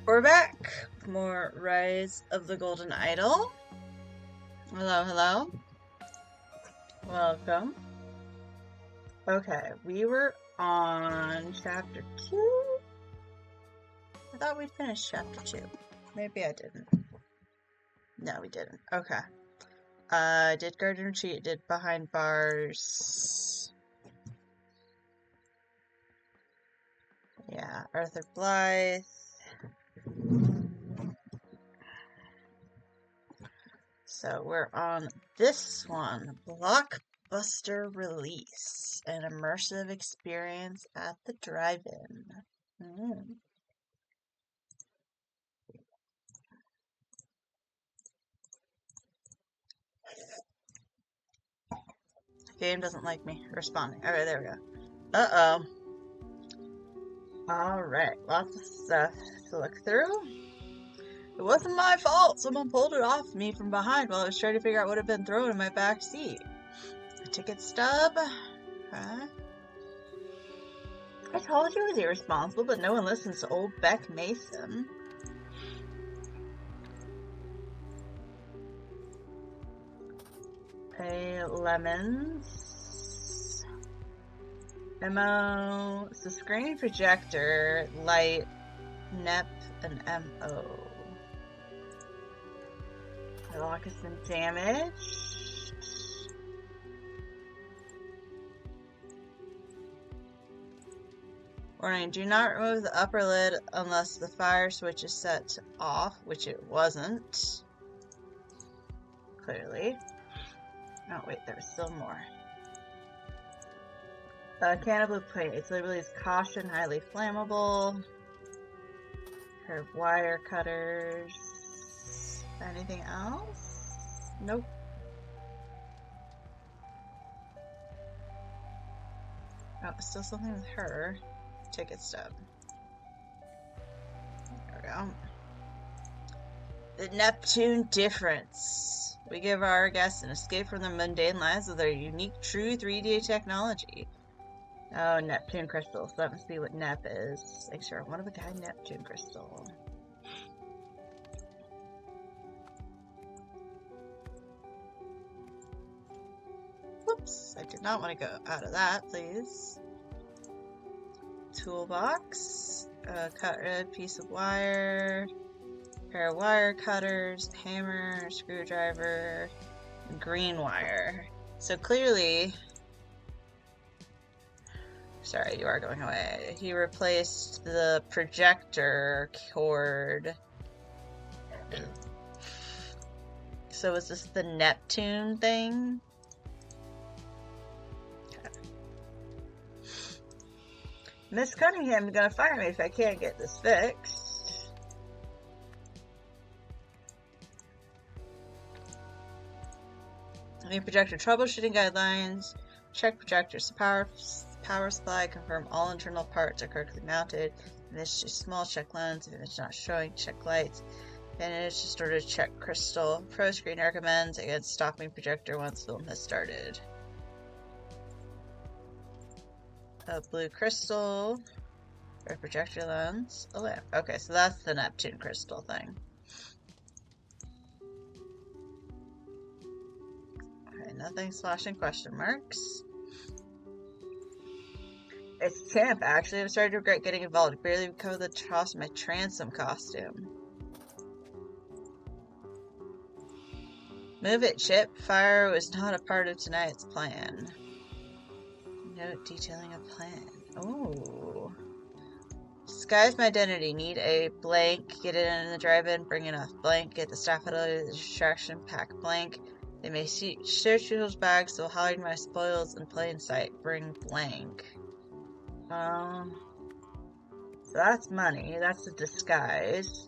We're back with more Rise of the Golden Idol. Hello, hello. Welcome. Okay, we were on chapter 2. I thought we'd finished chapter 2. Maybe I didn't. No, we didn't. Okay. Did Garden Retreat, did Behind Bars. Yeah, Arthur Blythe. So we're on this one, Blockbuster Release, an immersive experience at the drive-in. Game doesn't like me responding. Alright, there we go. Uh-oh. Alright, lots of stuff to look through. It wasn't my fault. Someone pulled it off me from behind while I was trying to figure out what had been thrown in my back seat. A ticket stub? Huh? I told you I was irresponsible, but no one listens to old Beck Mason. Pay lemons. MO. So screen projector, light, NEP, and MO. The lock has been damaged. Warning, do not remove the upper lid unless the fire switch is set to off, which it wasn't. Clearly. Oh, wait, there was still more. Can of blue paint. It's labeled as caution, highly flammable. Pair of wire cutters. Anything else? Nope. Oh, still something with her. Ticket stub. There we go. The Neptune difference. We give our guests an escape from the mundane lives with our unique, true 3D technology. Oh, Neptune crystals. That must be what Nep is. Extra one of a kind Neptune crystal. Whoops, I did not want to go out of that, please. Toolbox. Cut red piece of wire. Pair of wire cutters. Hammer. Screwdriver. Green wire. So clearly... Sorry, you are going away. He replaced the projector cord. So is this the Neptune thing? Miss Cunningham is gonna fire me if I can't get this fixed. New projector troubleshooting guidelines. Check projector's power supply. Confirm all internal parts are correctly mounted. Image to small, check lens. If image not showing, check lights. Image to storage, check crystal. Pro screen recommends against stopping projector once film has started. A blue crystal. A projector lens. A lamp. Okay, so that's the Neptune crystal thing. Okay, nothing's flashing question marks. It's Champ, actually. I'm starting to regret getting involved. I barely recovered the toss of my transom costume. Move it, Chip. Fire was not a part of tonight's plan. Note detailing a plan. Oh. Disguise my identity. Need a blank. Get it in the drive-in. Bring enough blank. Get the staff out of the distraction. Pack blank. They may search people's bags, so hide my spoils in plain sight. Bring blank. So that's money. That's a disguise.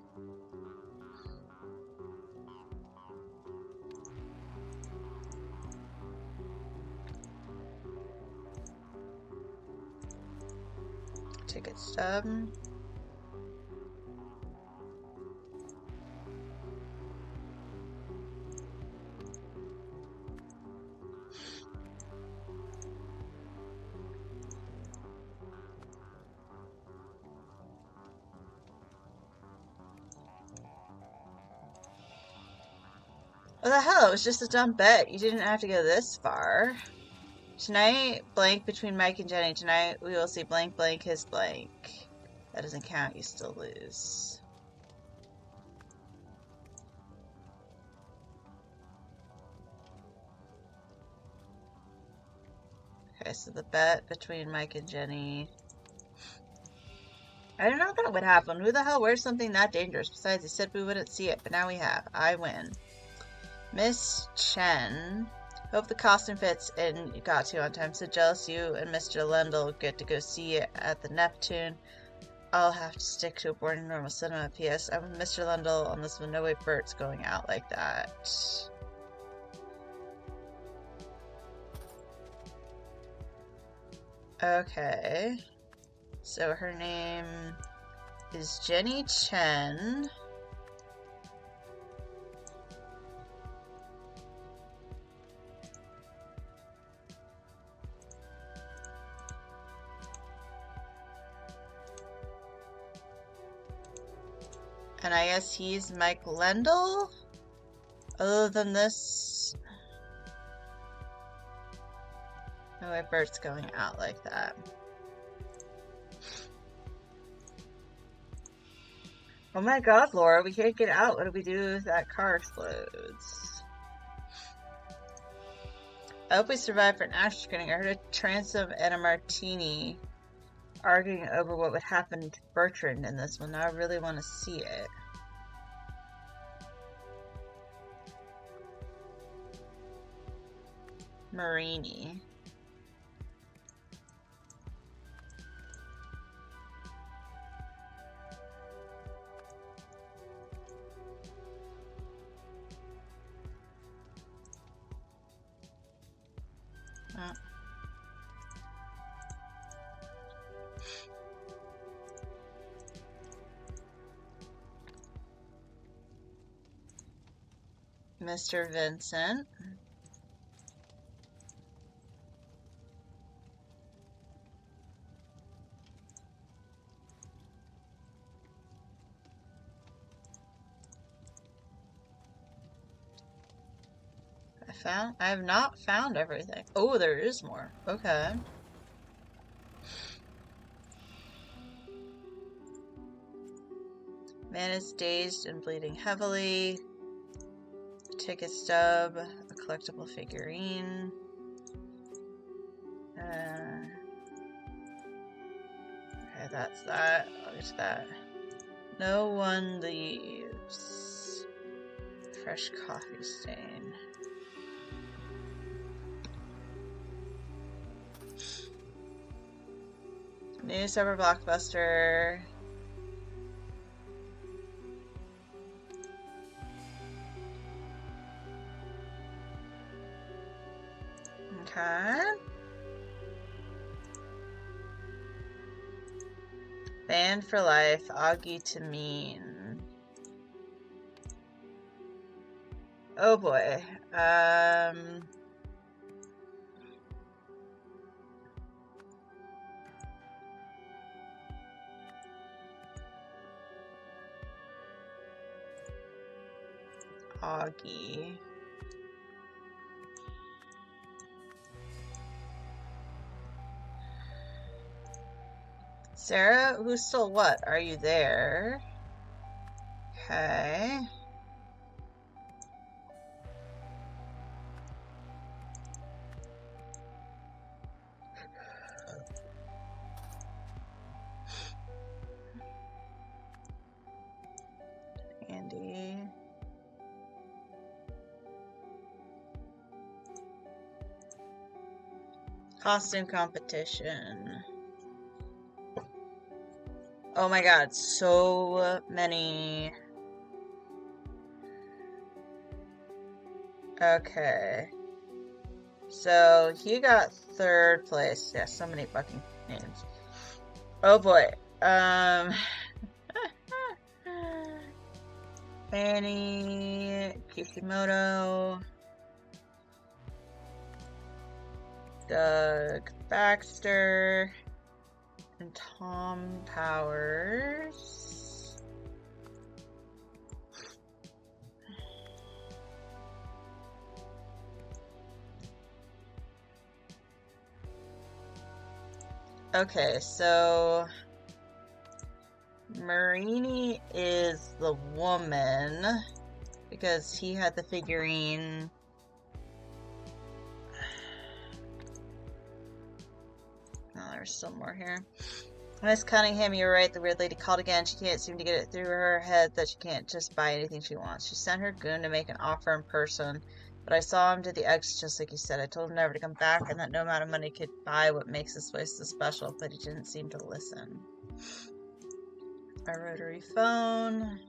Ticket stub. What the hell? It was just a dumb bet. You didn't have to go this far. Tonight, blank between Mike and Jenny. Tonight, we will see blank blank his blank. That doesn't count. You still lose. Okay, so the bet between Mike and Jenny. I didn't know that would happen. Who the hell wears something that dangerous? Besides, he said we wouldn't see it, but now we have. I win. Miss Chen. Hope the costume fits and you got to on time. So jealous you and Mr. Lendl get to go see it at the Neptune. I'll have to stick to a boring normal cinema. P.S. I'm with Mr. Lendl on this one. No way Bert's going out like that. Okay. So her name is Jenny Chen. And I guess he's Mike Lendl? Other than this... No way Bert's going out like that. Oh my god, Laura, we can't get out. What do we do if that car explodes? I hope we survive for an after screening. I heard a transom and a martini arguing over what would happen to Bertrand in this one. Now I really want to see it. Marini. Mr. Vincent. I have not found everything. Oh, there is more. Okay. Man is dazed and bleeding heavily. Ticket stub. A collectible figurine. Okay, that's that. I'll get to that. No one leaves. Fresh coffee stain. New summer blockbuster. Okay. Band for life. Augie Tameen. Oh boy. Augie. Sarah, who stole what? Are you there? Okay. Andy. Costume competition. Oh my god, so many. Okay. So he got third place. Yeah, so many fucking names. Oh boy. Fanny Kishimoto. Doug Baxter. And Tom Powers. Okay, so Marini is the woman because he had the figurine. Oh, there's still more here. Miss Cunningham, you're right. The weird lady called again. She can't seem to get it through her head that she can't just buy anything she wants. She sent her goon to make an offer in person, but I saw him do the X just like he said. I told him never to come back and that no amount of money could buy what makes this place so special, but he didn't seem to listen. A rotary phone.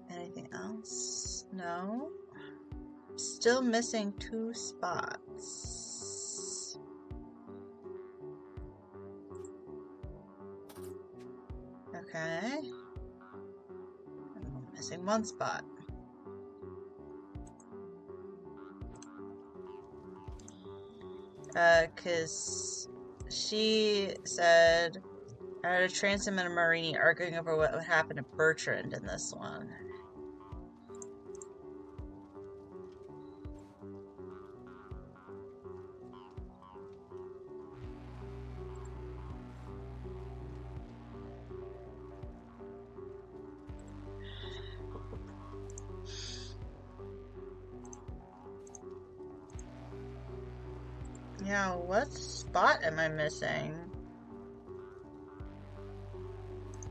Anything else? No. Still missing 2 spots. Okay. I'm missing 1 spot. Cause she said I had a Transom and a Marini arguing over what would happen to Bertrand in this one. Yeah, what spot am I missing?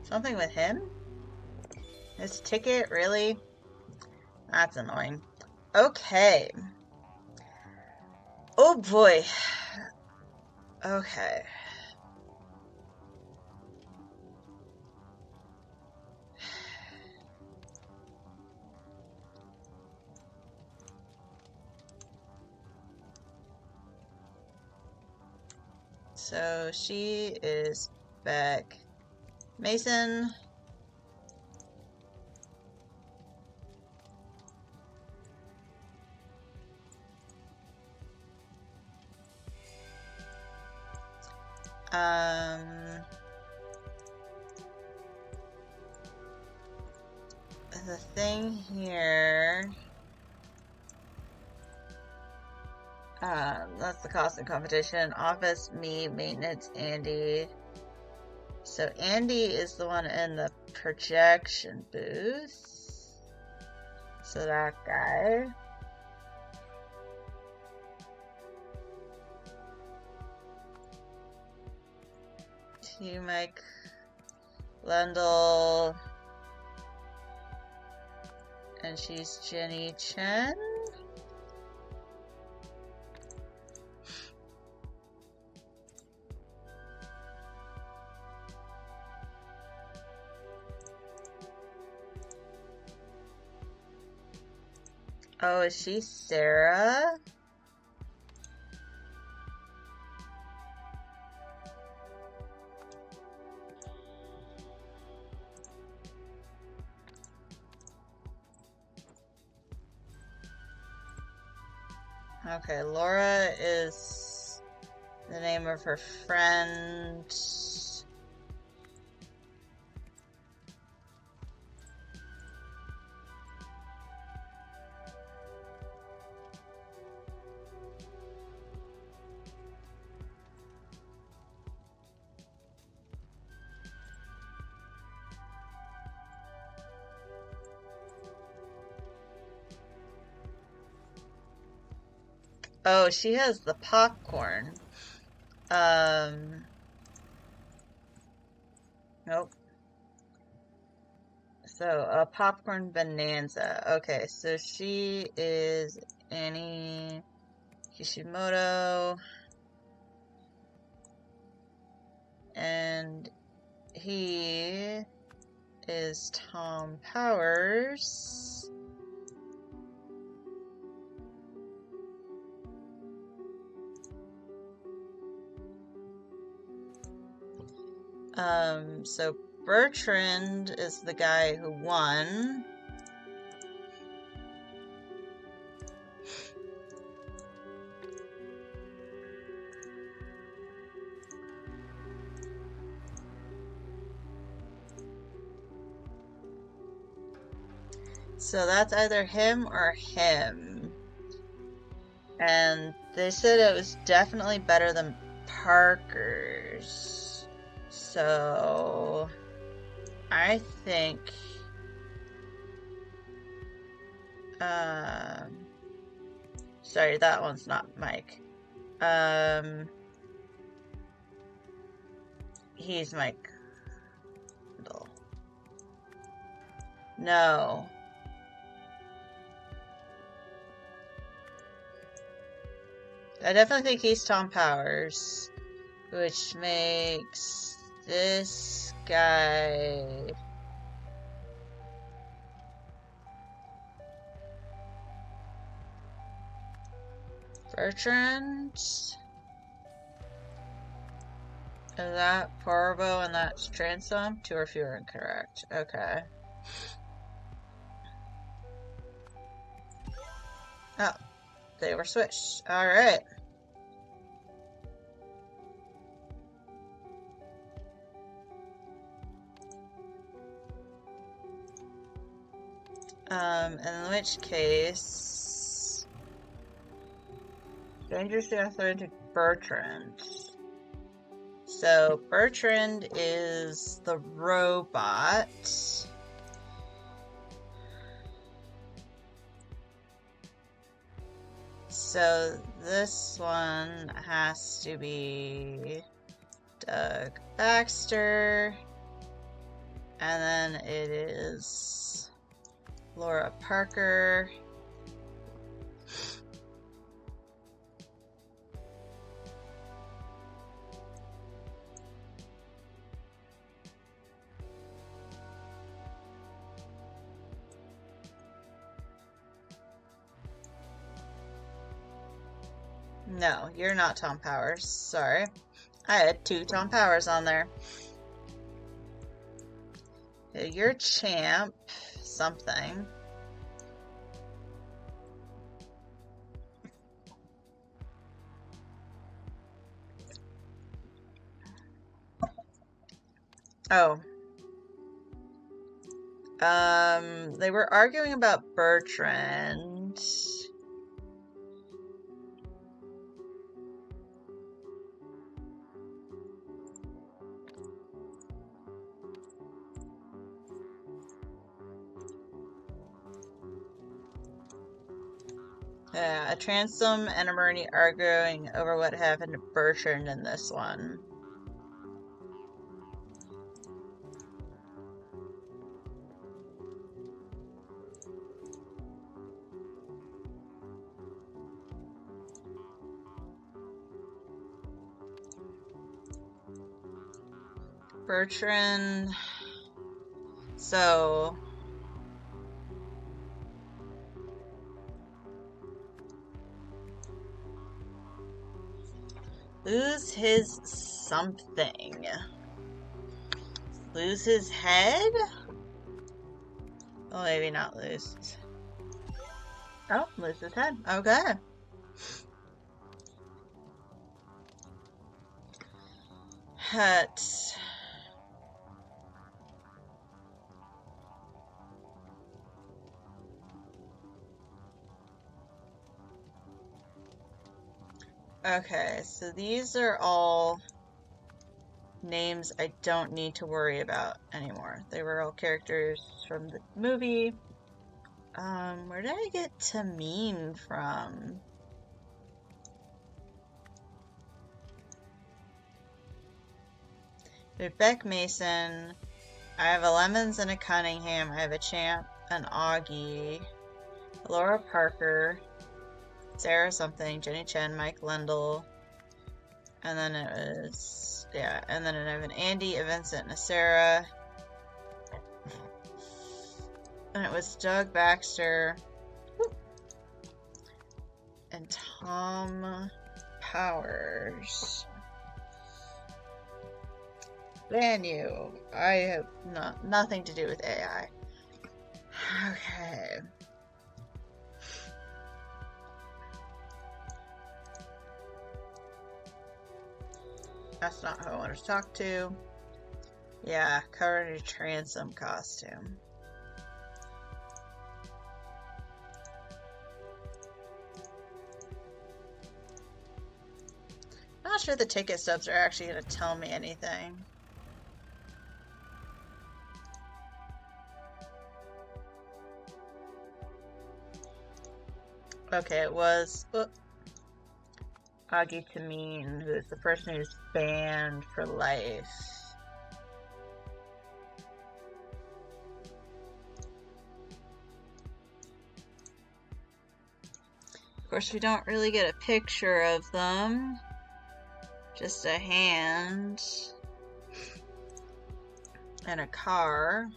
Something with him? His ticket? Really? That's annoying. Okay. Oh boy. Okay. So she is back. Mason. The thing here. That's the cost of competition. Office, me, maintenance, Andy. So Andy is the one in the projection booth. So that guy. T. Mike Lendl. And she's Jenny Chen. Oh, is she Sarah? Okay, Laura is the name of her friend. Oh, she has the popcorn. Nope. So, a popcorn bonanza. Okay, so she is Annie Kishimoto. And he is Tom Powers. So Bertrand is the guy who won. So that's either him or him. And they said it was definitely better than Parkers. So I think sorry, that one's not Mike. He's Mike. No. I definitely think he's Tom Powers, which makes this guy Bertrand. Is that Parvo and that's Transom? 2 or fewer incorrect. Okay. Oh, they were switched. Alright. In which case, dangerously authentic Bertrand. So Bertrand is the robot. So this one has to be Doug Baxter. And then it is Laura Parker. No, you're not Tom Powers. Sorry. I had 2 Tom Powers on there. You're Champ something. Oh. They were arguing about Bertrand. Yeah, a Transom and a Murney arguing over what happened to Bertrand in this one. Bertrand. So lose his something. Lose his head? Well, maybe not lose. Oh, lose his head. Okay. Hut. Okay, so these are all names I don't need to worry about anymore. They were all characters from the movie. Where did I get Tameen from? We have Beck Mason. I have a Lemons and a Cunningham. I have a Champ, an Augie, Laura Parker, Sarah something, Jenny Chen, Mike Lendl, and then it was, yeah, and then I have an Andy, a Vincent, and a Sarah, and it was Doug Baxter, and Tom Powers. Venue. I have nothing to do with AI. Okay. That's not who I wanted to talk to. Yeah, covered in a Transom costume. not sure the ticket stubs are actually going to tell me anything. Okay, it was Agi Tameen, who is the person who's banned for life. Of course, we don't really get a picture of them. Just a hand. And a car.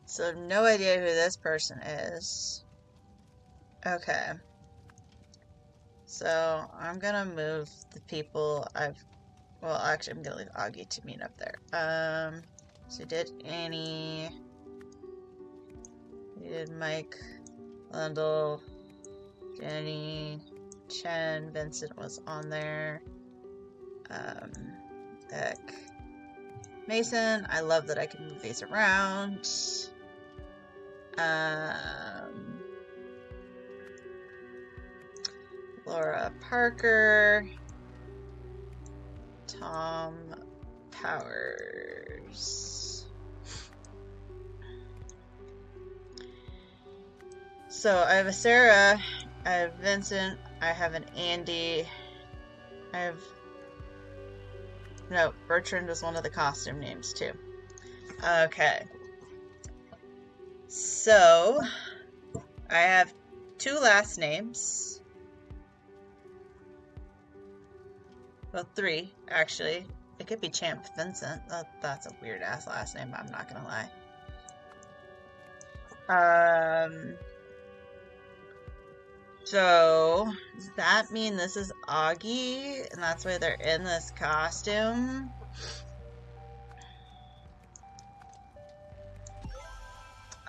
So, no idea who this person is. Okay. So, I'm gonna move the people well, actually, I'm gonna leave Agi Tameen up there. So did Annie. We did Mike, Lundell, Jenny, Chen, Vincent was on there. Beck. Mason, I love that I can move these around. Laura Parker, Tom Powers. So I have a Sarah, I have Vincent, I have an Andy, no, Bertrand is one of the costume names too. Okay. So I have 2 last names. Well, 3, actually. It could be Champ Vincent. That's a weird-ass last name, I'm not gonna lie. So, does that mean this is Agi, and that's why they're in this costume?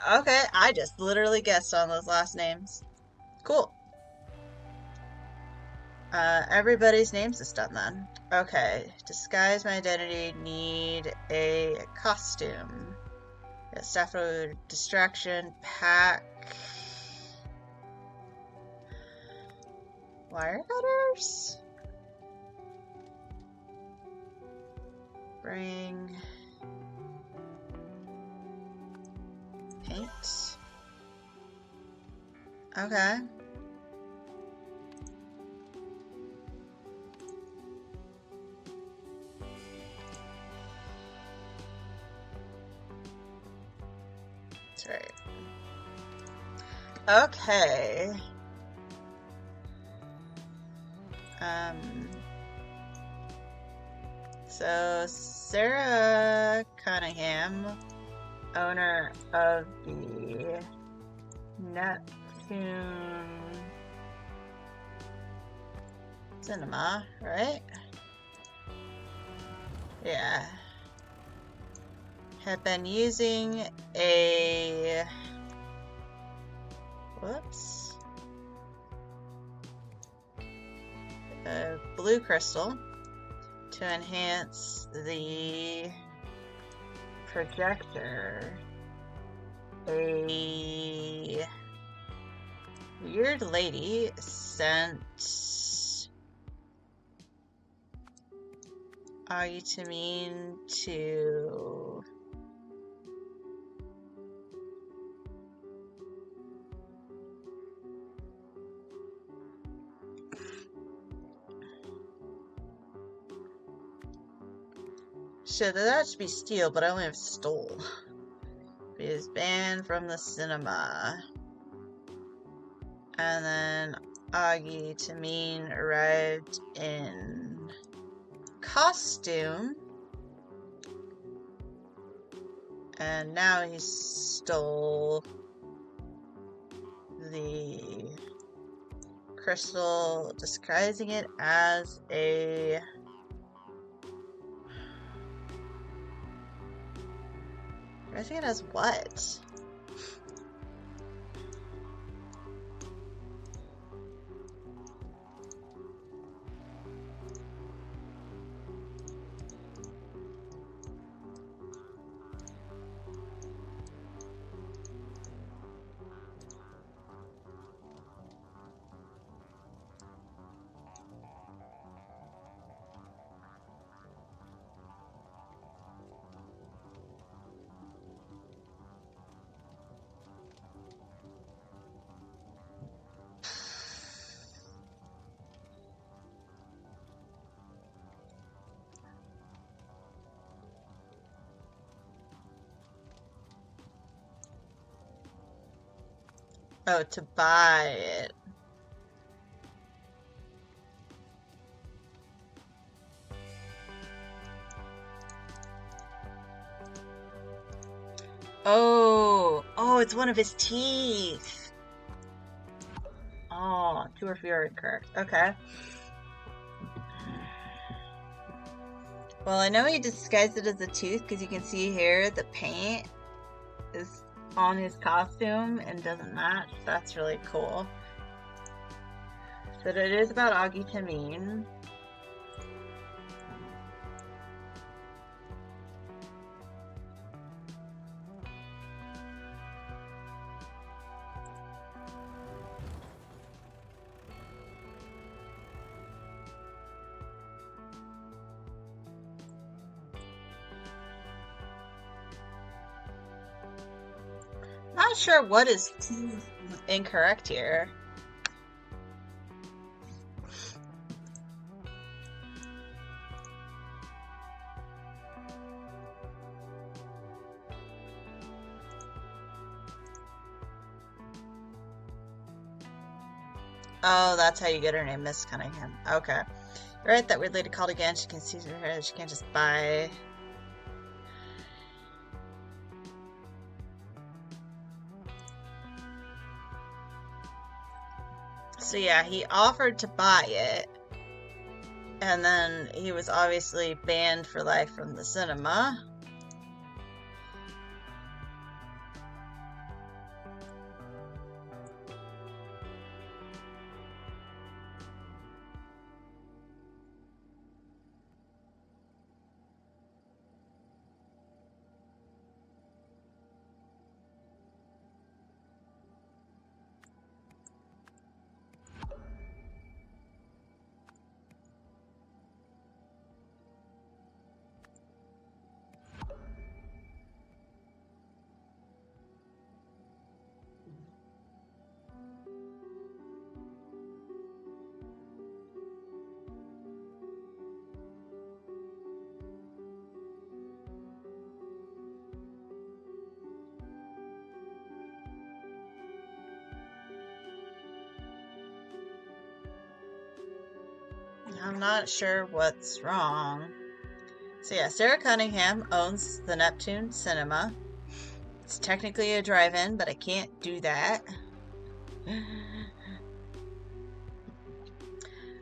Okay, I just literally guessed on those last names. Cool. Everybody's names is done then. Okay, disguise my identity, need a costume. Yeah, staff photo, distraction, pack. Wire cutters? Bring paint. Okay. That's right. Okay. So Sarah Cunningham, owner of the Neptune Cinema, right? Yeah. Have been using a blue crystal to enhance the projector. A weird lady sent Agi Tameen to so that should be steal, but I only have stole. He is banned from the cinema. And then Agi Tameen arrived in costume. And now he stole the crystal, disguising it as a Rising it as what? Oh, to buy it. Oh, it's one of his teeth. Oh, 2 or fewer incorrect. Okay. Well, I know he disguised it as a tooth because you can see here the paint is on his costume and doesn't match. That's really cool. But it is about Augie Tameen. Not sure what is incorrect here. Oh, that's how you get her name, Miss Cunningham. Okay. You're right, that weird lady called again. She can see her head. She can't just buy. So yeah, he offered to buy it. And then he was obviously banned for life from the cinema. I'm not sure what's wrong. So yeah, Sarah Cunningham owns the Neptune Cinema. It's technically a drive-in, but I can't do that.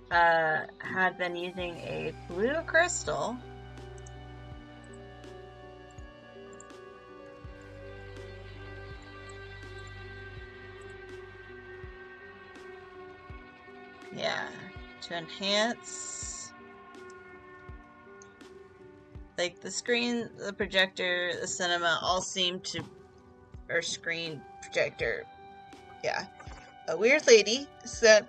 Had been using a blue crystal. Yeah, to enhance like the screen, the projector, the cinema all seem to, or screen projector. Yeah. A weird lady said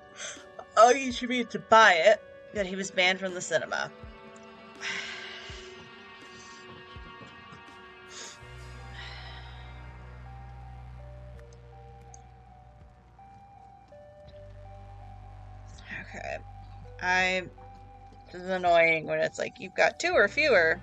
Augie should be to buy it, that he was banned from the cinema. Okay. This is annoying when it's like you've got 2 or fewer.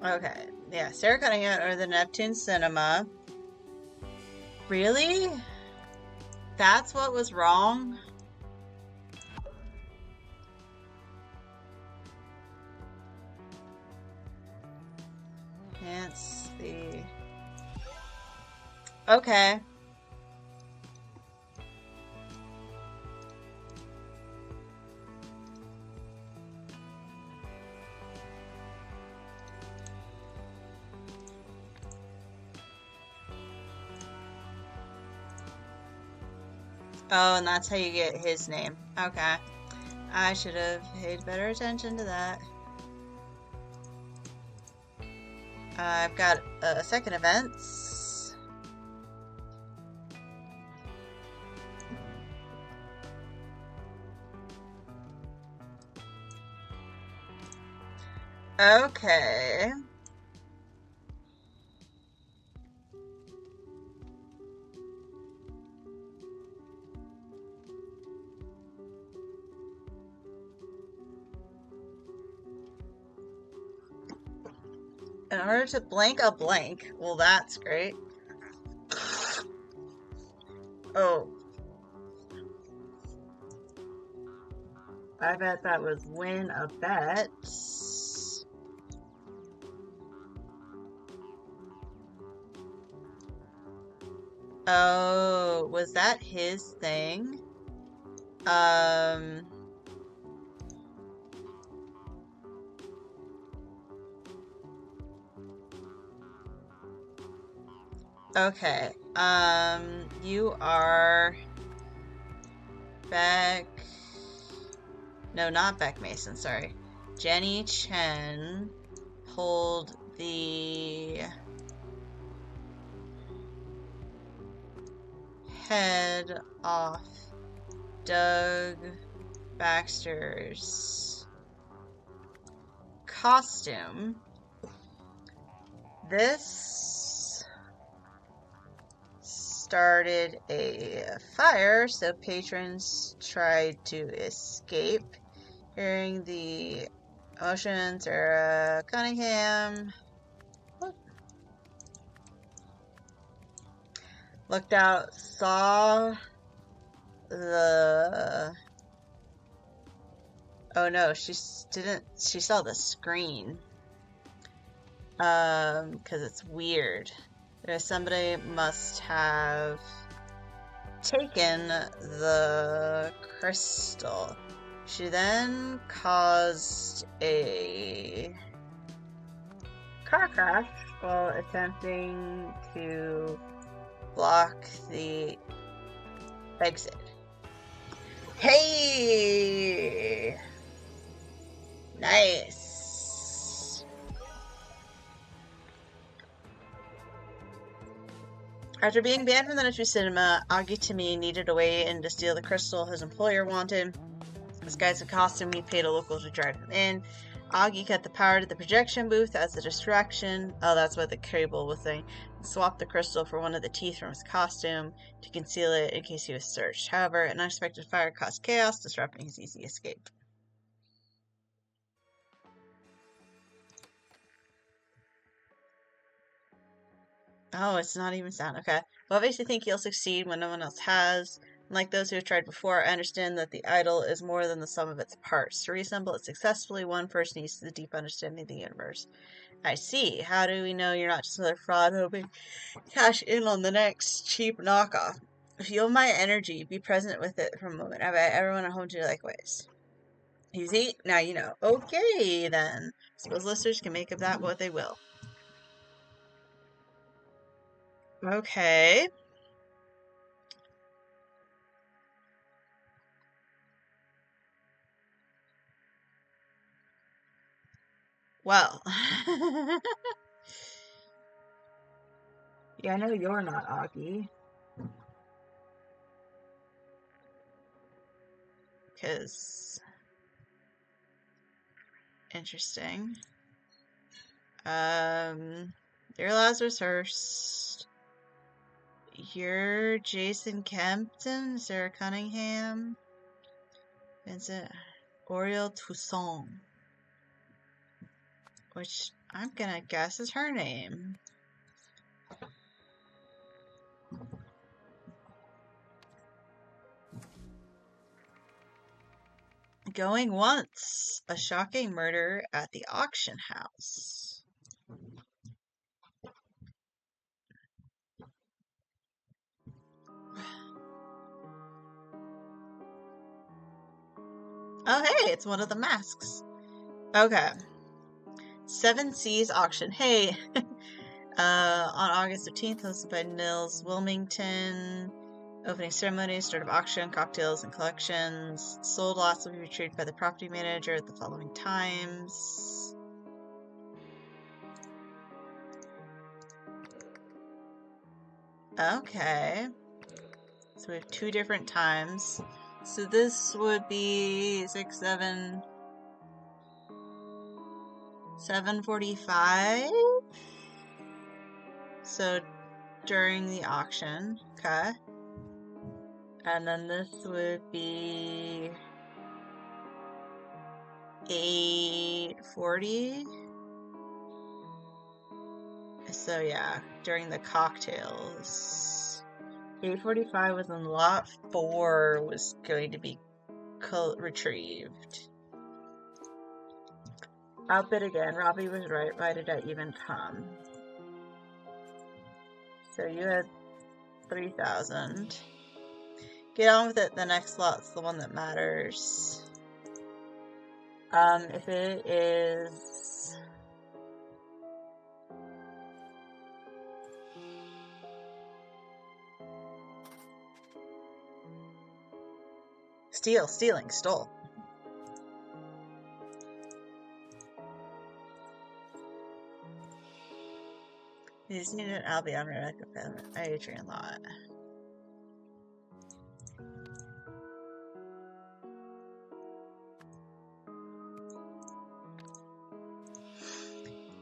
Okay, Yeah, Sarah Cunningham or the Neptune Cinema. Really? That's what was wrong? It's the... Okay. Oh, and that's how you get his name. Okay. I should have paid better attention to that. I've got a second events. Okay. In order to blank a blank. Well, that's great. Oh. I bet that was win a bet. Oh, was that his thing? Okay. You are Beck. No, not Beck Mason, sorry. Jenny Chen pulled the head off Doug Baxter's costume. This started a fire, so patrons tried to escape. Hearing the emotions, Sarah Cunningham looked out, saw the... Oh no, she didn't. She saw the screen. Because it's weird. Somebody must have taken the crystal. She then caused a car crash while attempting to block the exit. Hey! Nice! After being banned from the Neptune Cinema, Agi Tami needed a way in to steal the crystal his employer wanted. Disguised in costume, he paid a local to drive him in. Agi cut the power to the projection booth as a distraction. Oh, that's what the cable was saying. Swapped the crystal for one of the teeth from his costume to conceal it in case he was searched. However, an unexpected fire caused chaos, disrupting his easy escape. Oh, it's not even sound. Okay. What makes you think you'll succeed when no one else has? Unlike those who have tried before, I understand that the idol is more than the sum of its parts. To reassemble it successfully, one person needs the deep understanding of the universe. I see. How do we know you're not just another fraud hoping to cash in on the next cheap knockoff? Feel my energy. Be present with it for a moment. I bet everyone at home do likewise. You see? Now you know. Okay, then. Suppose listeners can make of that what they will. Okay. Well. Yeah, I know you're not Augie. Because... Interesting. You're Lazarus Hurst. You're Jason Kempton, Sarah Cunningham, Vincent, Oriel Toussaint. which I'm gonna guess is her name. Going once. A shocking murder at the auction house. Oh, hey, it's one of the masks. Okay. Seven Seas Auction. Hey, on August 15th, hosted by Nils Wilmington. Opening ceremony, start of auction, cocktails, and collections. Sold lots will be retrieved by the property manager at the following times. Okay. So we have 2 different times. So this would be 6, 7, 7:45. So during the auction, okay. And then this would be 8:40. So yeah, during the cocktails. 8:45 was when lot 4 was going to be retrieved. I'll bid again. Robbie was right. Why did I even come? So you had 3,000. Get on with it. The next lot's the one that matters. If it is... stealing, stole. You just need an Albion Rebecca Adrian lot.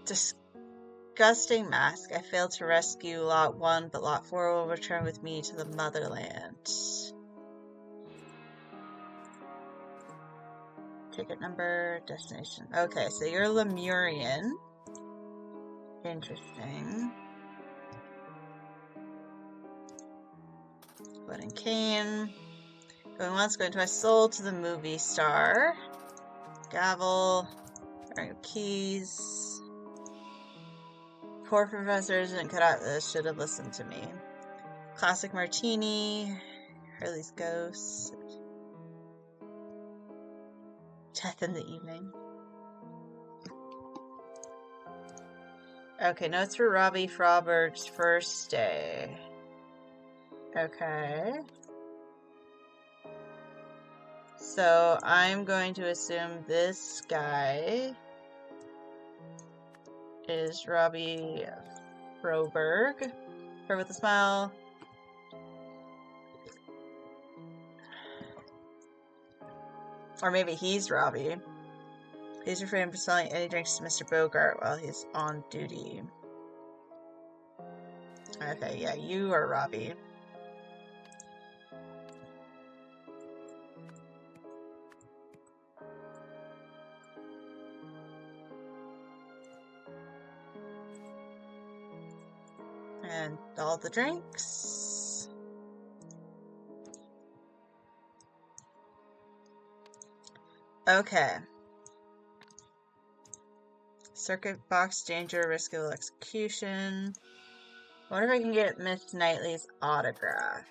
Disgusting mask. I failed to rescue lot 1, but lot 4 will return with me to the motherland. Ticket number, destination. Okay, so you're Lemurian. Interesting. Blood and Cane. Going once, going twice. Sold to the movie star. Gavel. Keys. Poor professors didn't cut out this. Should have listened to me. Classic Martini. Hurley's Ghost. Death in the Evening. Okay, notes for Robbie Frauberg's first day. Okay. So I'm going to assume this guy is Robbie Frauberg. Her with a smile. Or maybe he's Robbie. Please refrain from selling any drinks to Mr. Bogart while he's on duty. Okay, yeah, you are Robbie. And all the drinks. Okay. Circuit box danger, risk of execution. I wonder if I can get Miss Knightley's autograph.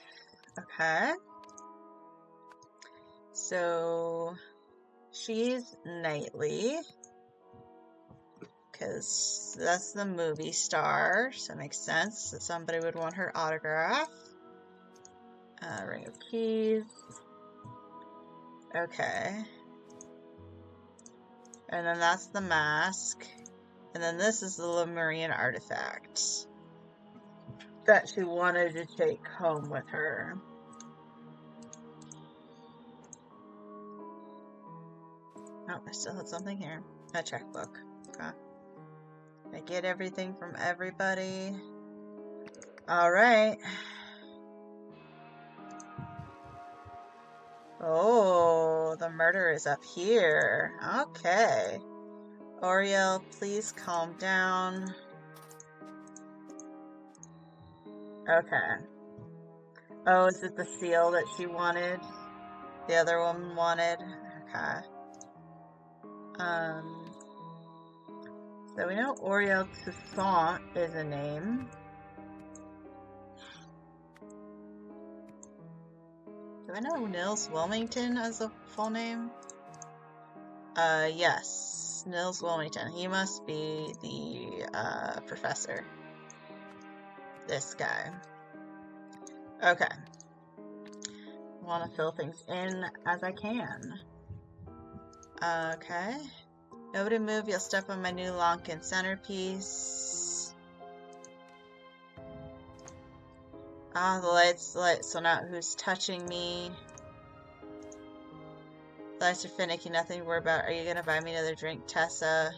Okay. So she's Knightley. Because that's the movie star. So it makes sense that somebody would want her autograph. Ring of Keys. Okay. And then that's the mask. And then this is the Lemurian artifact that she wanted to take home with her. Oh, I still have something here. A checkbook. Okay. I get everything from everybody. Alright. Oh, the murder is up here. Okay. Oriel, please calm down. Okay. Oh, is it the seal that she wanted? The other woman wanted? Okay. So we know Oriel Toussaint is a name. Do I know Nils Wilmington as a full name? Yes. Nils Wilmington. He must be the, professor. This guy. Okay. I want to fill things in as I can. Okay. Nobody move, you'll step on my new Lonkin centerpiece. Ah, the lights, so now who's touching me? The lights are finicky, nothing to worry about. Are you gonna buy me another drink, Tessa?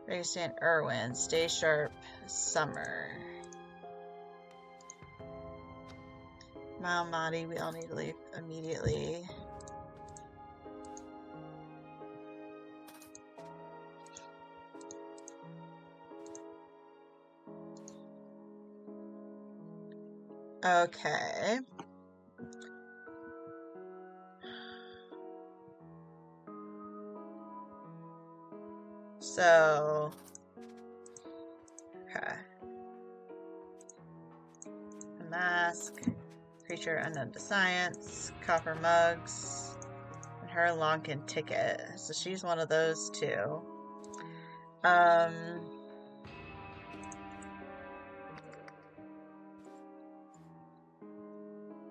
Ready to stand, Irwin. Stay sharp, Summer. Madi, we all need to leave immediately. Okay. So, okay. A mask, creature unknown to science, copper mugs, and her Lonkin ticket. So she's one of those two.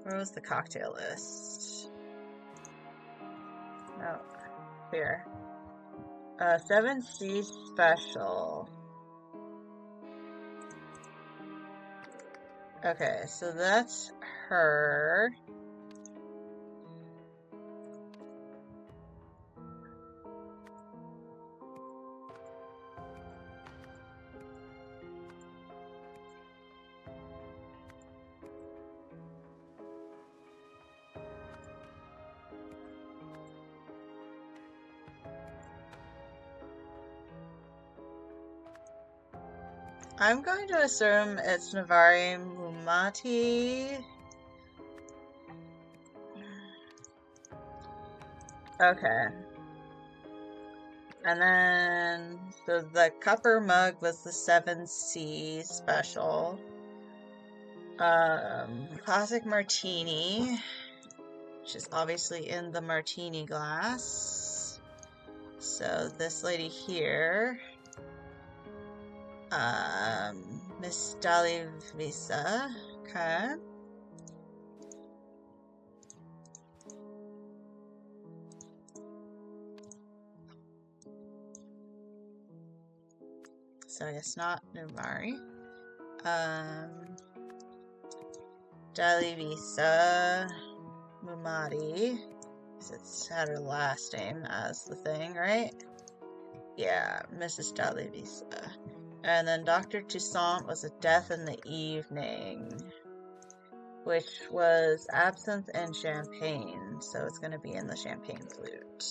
Where was the cocktail list? No, here. 7C special. Okay, so that's her. I'm going to assume it's Navari Mumati. Okay. And then, so the copper mug was the 7C special. Classic martini, which is obviously in the martini glass. So this lady here, Miss Dolly Visa, okay. So I guess not Numari. Dolly Visa, Mumati. It's had her last name as the thing, right? Yeah, Mrs. Dolly Visa. And then Dr. Toussaint was a death in the evening, which was absinthe and champagne, so it's going to be in the champagne flute.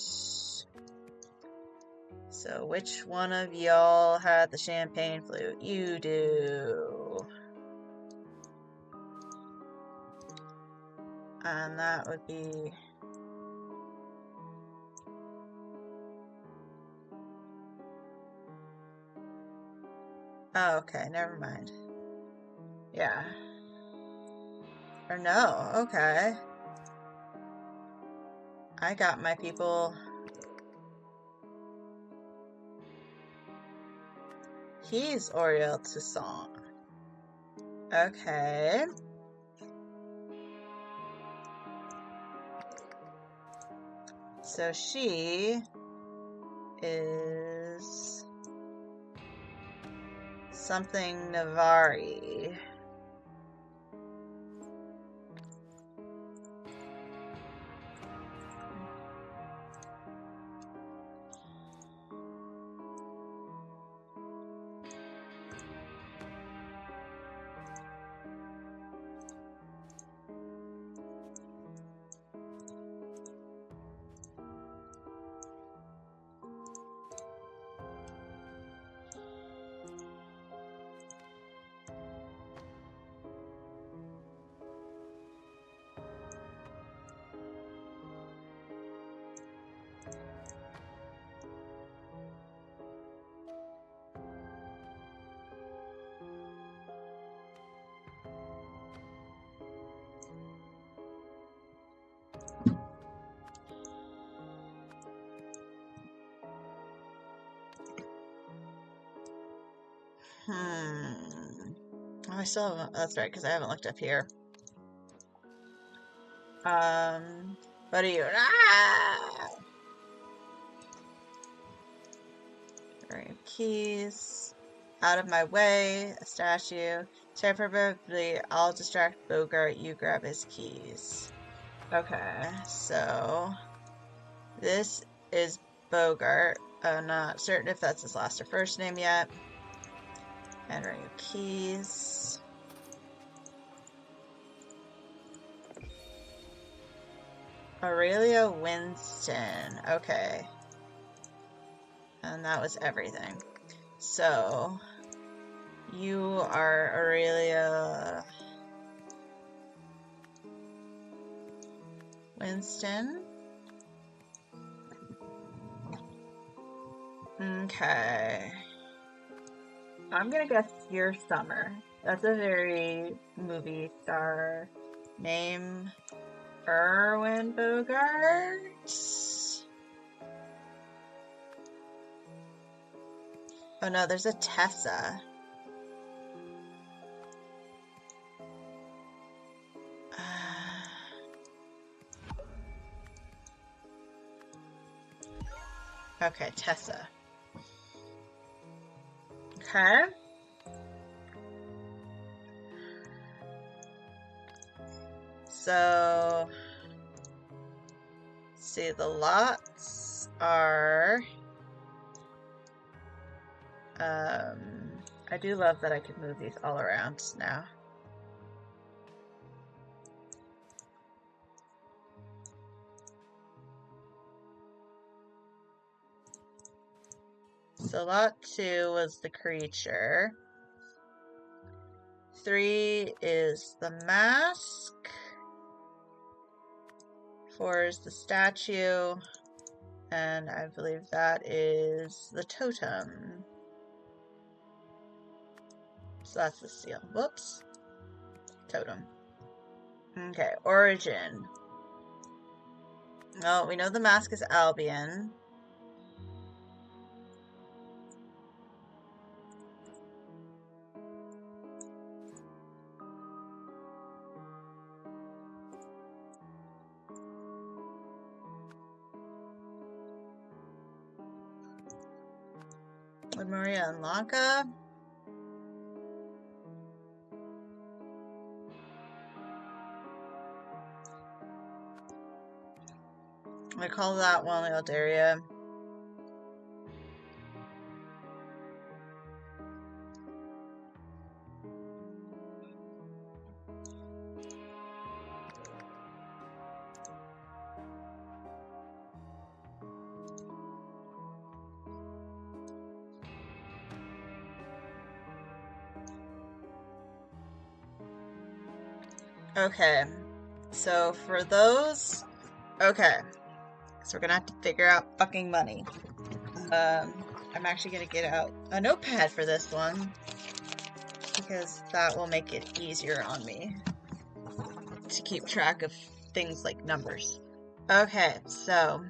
So which one of y'all had the champagne flute? You do. And that would be... Oh, okay, never mind. Yeah. Or no, okay. I got my people. He's Oriel Toussaint. Okay. So she is something Navari. Oh, I still haven't, that's right, because I haven't looked up here. What are you? Ah! Where are your keys? Out of my way, a statue. Temporarily, I'll distract Bogart, you grab his keys. Okay, so this is Bogart. I'm not certain if that's his last or first name yet. Entering your keys. Aurelia Winston. Okay. And that was everything. So, you are Aurelia Winston. Okay. I'm gonna guess you're Summer. That's a very movie star name. Erwin Bogart? Oh no, there's a Tessa. Okay, Tessa. Okay. So, see, the lots are, I do love that I can move these all around now. So lot 2 was the creature. 3 is the mask. 4 is the statue. And I believe that is the totem. So that's the seal. Whoops. Totem. Okay, origin. Oh, we know the mask is Albion. With Maria and Lanka. I call that one Eldaria. Okay, so for those, okay, so we're gonna have to figure out fucking money. I'm actually gonna get out a notepad for this one, because that will make it easier on me to keep track of things like numbers. Okay, so,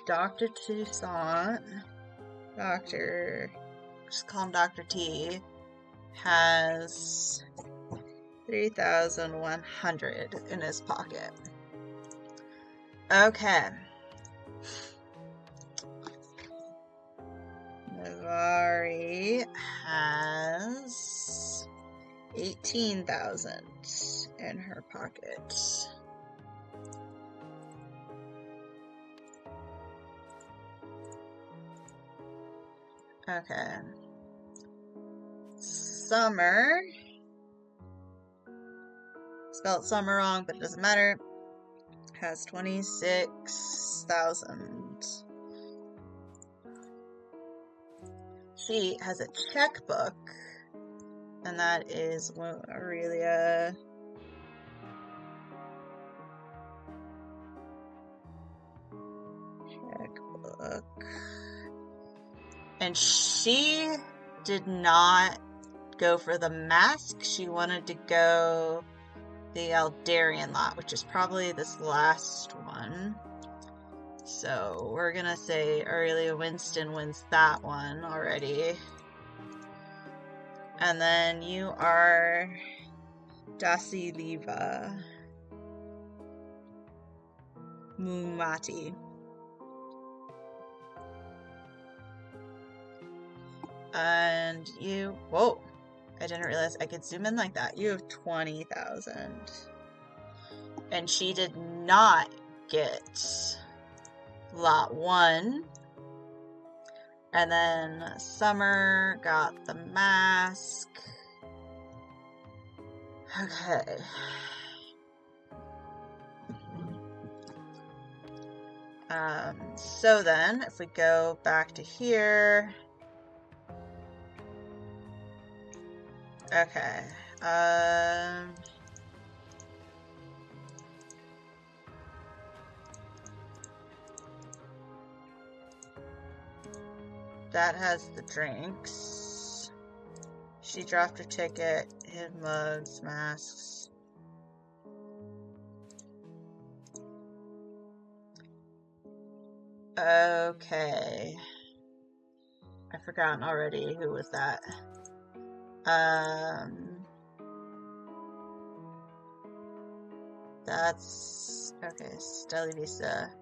Dr. Toussaint, just call him Dr. T, has 3,100 in his pocket. Okay. Navari has 18,000 in her pocket. Okay. Summer. Spelled Summer wrong, but it doesn't matter. Has 26,000. She has a checkbook, and that is Aurelia. Checkbook. And she did not go for the mask. She wanted to go the Eldarian lot, which is probably this last one. So we're gonna say Aurelia Winston wins that one already. And then you are Dasiliva Mumati. And you, whoa, I didn't realize I could zoom in like that. You have 20,000. And she did not get lot 1. And then Summer got the mask. Okay. So then, if we go back to here. Okay. That has the drinks. She dropped her ticket, hid mugs, masks. Okay. I've forgotten already who was that. That's okay, Stella Vista.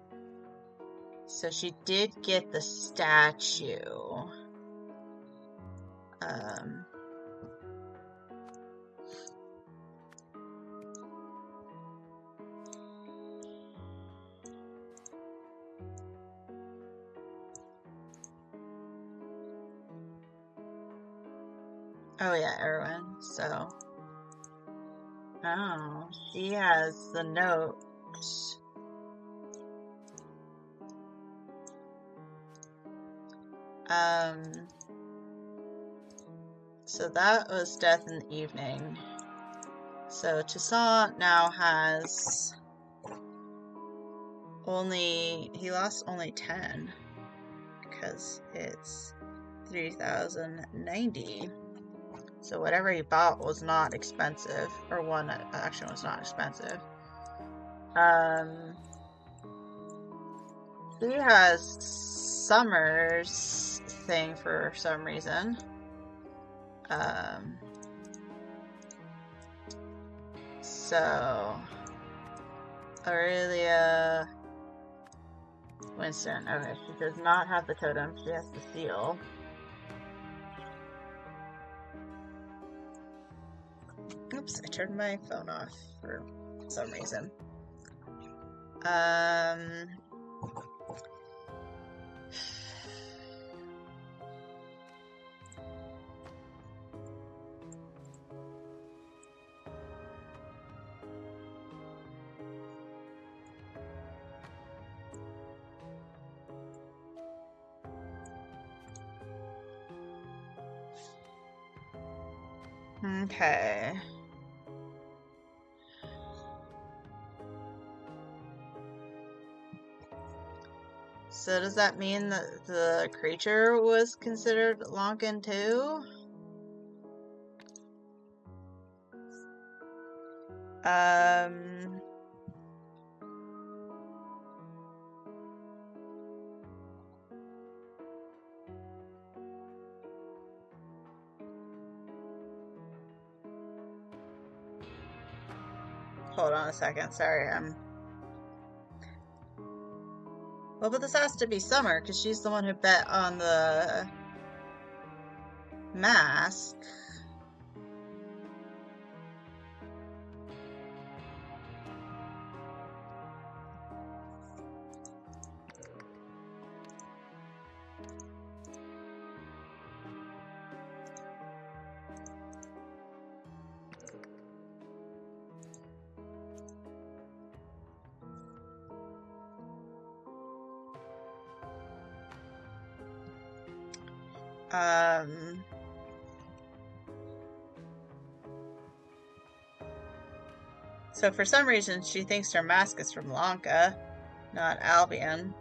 So she did get the statue. Oh yeah, Erwin. So, oh, she has the note. So that was death in the evening. So Toussaint now has he lost only 10 because it's 3,090. So whatever he bought was not expensive, or one action was not expensive. He has Summer's thing for some reason. So Aurelia Winston. Okay, she does not have the totem. She has the seal. Oops, I turned my phone off for some reason. Okay. So does that mean that the creature was considered Lonkin too? Hold on a second, sorry, well, but this has to be Summer, because she's the one who bet on the mask. So for some reason, she thinks her mask is from Lanka, not Albion.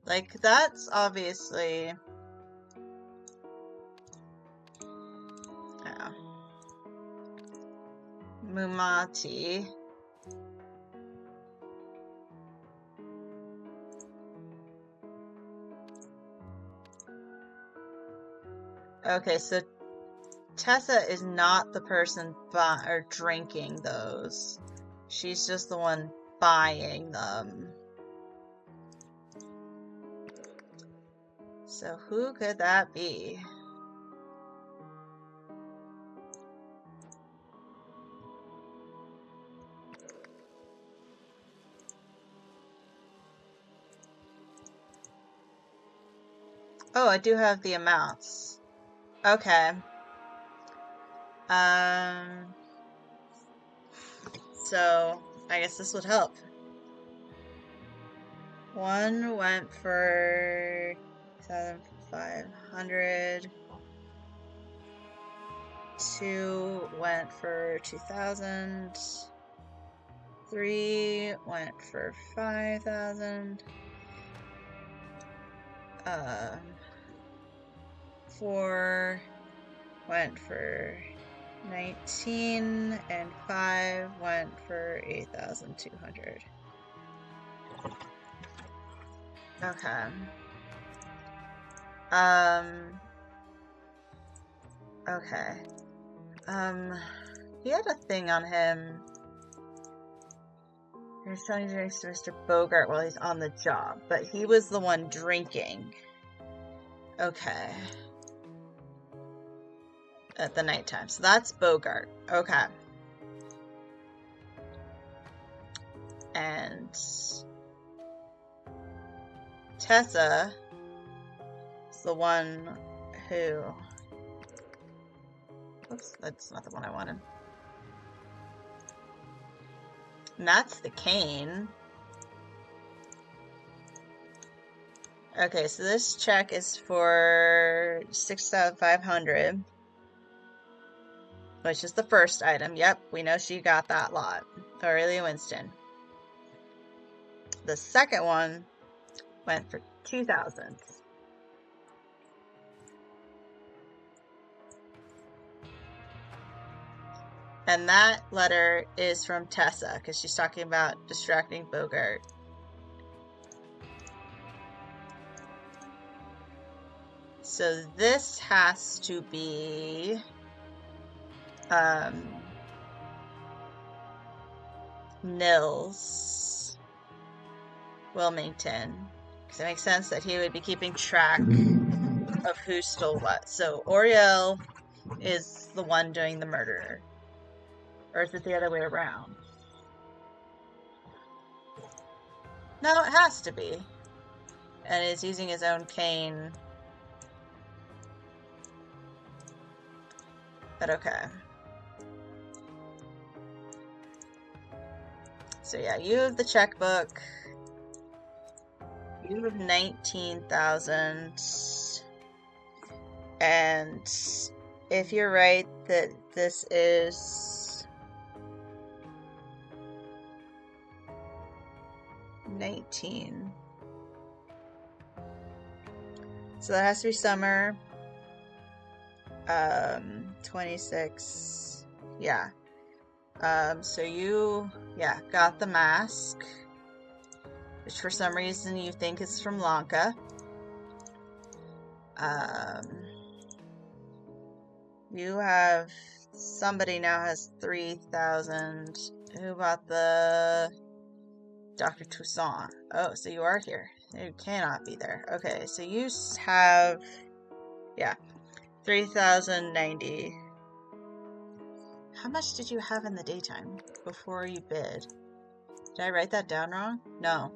Like, that's obviously... Oh. Mumati. Okay, so Tessa is not the person or drinking those. She's just the one buying them. So who could that be? Oh, I do have the amounts. Okay. So I guess this would help. One went for 7,500. Two went for 2,000. Three went for 5,000. 4 went for 19, and 5 went for 8,200. Okay. Okay. He had a thing on him. He was telling drinks to Mr. Bogart while he's on the job, but he was the one drinking. Okay. At the nighttime. So that's Bogart. Okay. And Tessa is the one who... Oops, that's not the one I wanted. And that's the cane. Okay, so this check is for 6,500. Which is the first item. Yep, we know she got that lot. Aurelia Winston. The second one went for 2,000. And that letter is from Tessa, because she's talking about distracting Bogart. So this has to be... Nils Wilmington. Because it makes sense that he would be keeping track of who stole what. So Oriel is the one doing the murder. Or is it the other way around? No, it has to be. And he's using his own cane. But okay. So yeah, you have the checkbook. You have 19,000. And if you're right that this is 19. So that has to be summer. 26. Yeah. So you, got the mask, which for some reason you think is from Lanka. You have, somebody now has 3,000. Who bought the Dr. Toussaint? Oh, so you are here. You cannot be there. Okay, so you have, 3,090. How much did you have in the daytime before you bid? Did I write that down wrong? No.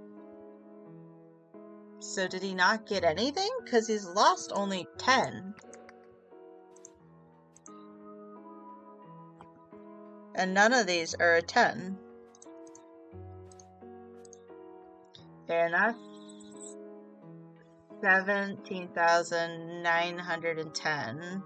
So did he not get anything? Because he's lost only 10. And none of these are a 10. And that's 17,910.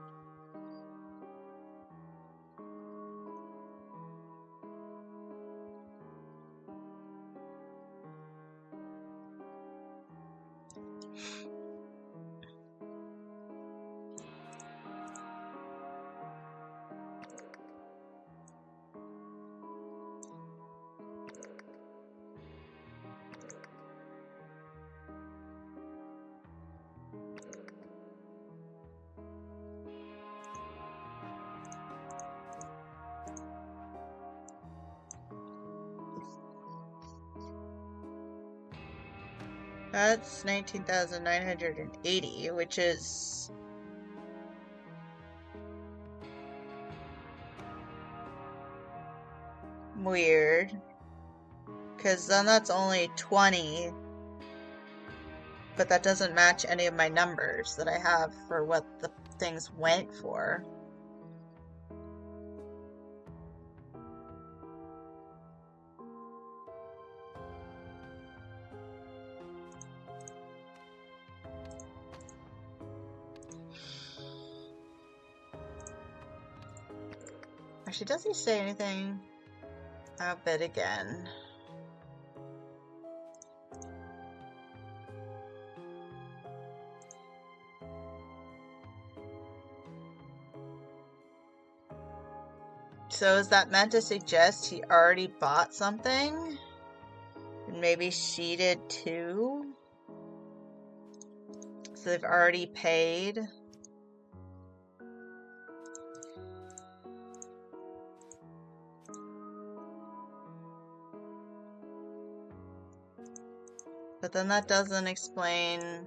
That's 19,980, which is weird. Because then that's only 20. But that doesn't match any of my numbers that I have for what the things went for. Actually, does he say anything? I'll bid again. So is that meant to suggest he already bought something? And maybe she did too? So they've already paid? But then that doesn't explain...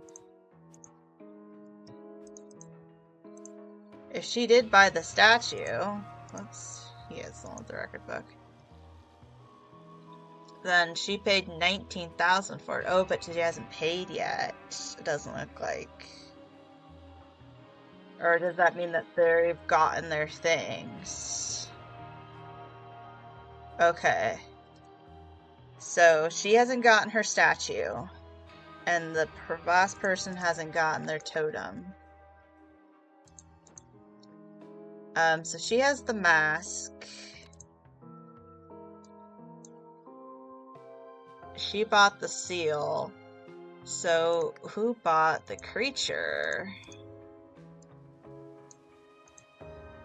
If she did buy the statue... Whoops, he is the one with the record book. Then she paid 19,000 for it. Oh, but she hasn't paid yet. It doesn't look like. Or does that mean that they've gotten their things? Okay. So she hasn't gotten her statue. And the last person hasn't gotten their totem. So she has the mask. She bought the seal. So who bought the creature?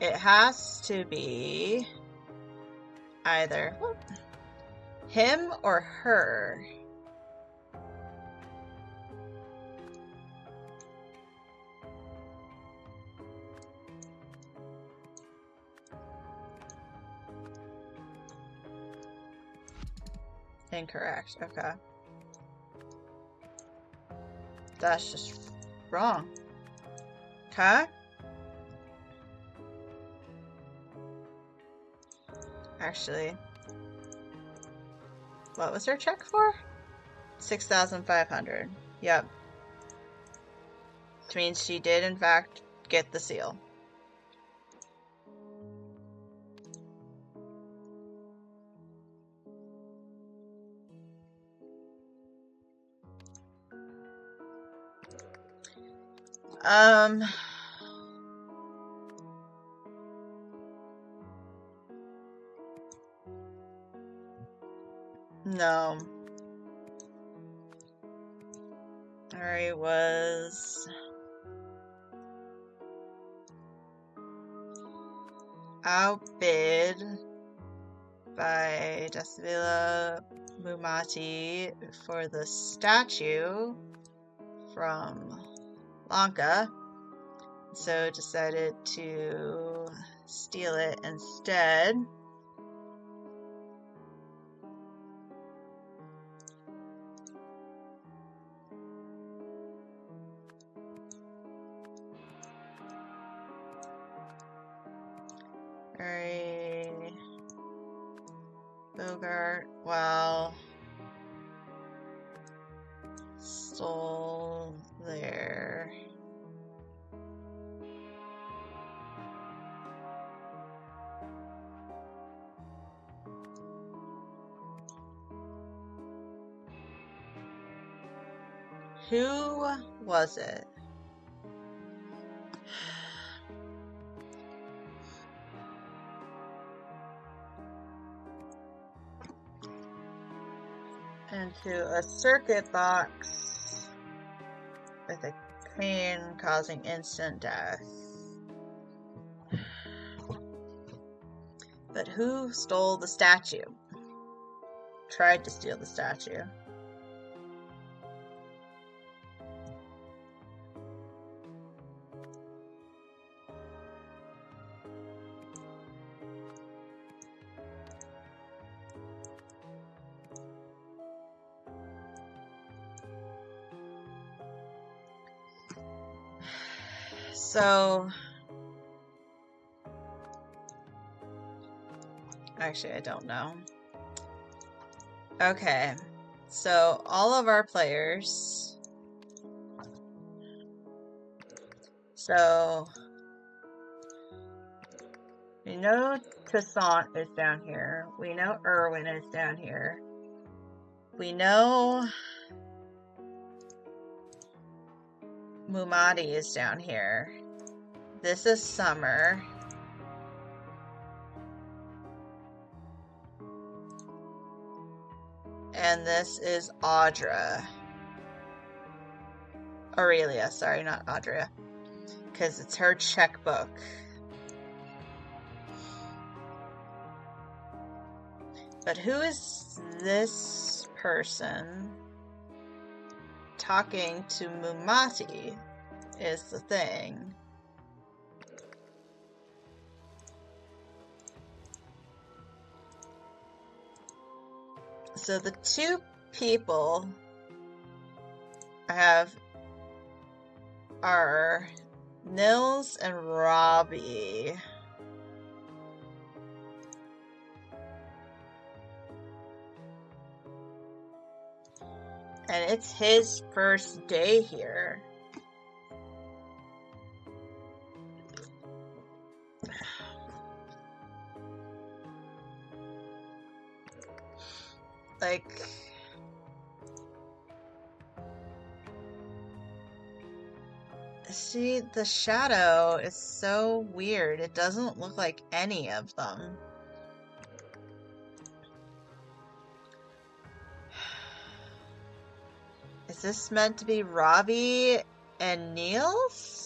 It has to be either him or her. Incorrect. Okay. That's just wrong. Okay. Actually, what was her check for? 6,500. Yep. Which means she did, in fact, get the seal. No. Ari was outbid by Desvila Mumati for the statue from Lanka, so decided to steal it instead. Very Bogart, well, stole their who was it? Into a circuit box with a pain causing instant death. But who stole the statue? Tried to steal the statue. So, actually, I don't know. Okay, so all of our players. So, we know Toussaint is down here. We know Erwin is down here. We know Mumati is down here. This is Summer. And this is Audra. Aurelia, sorry, not Audra. Because it's her checkbook. But who is this person talking to Mumati is the thing. So the two people I have are Nils and Robbie. And it's his first day here. Like, see, the shadow is so weird. It doesn't look like any of them. Is this meant to be Robbie and Niels?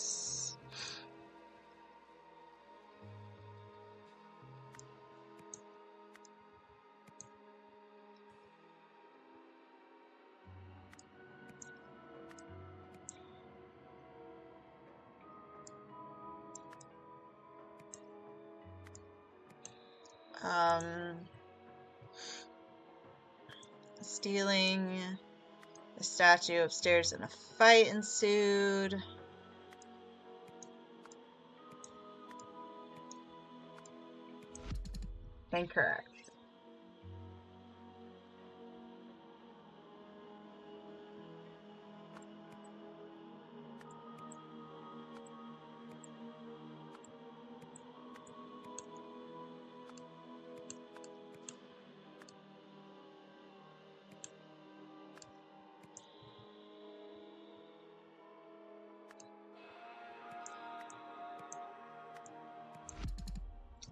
Stealing the statue upstairs and a fight ensued. Incorrect.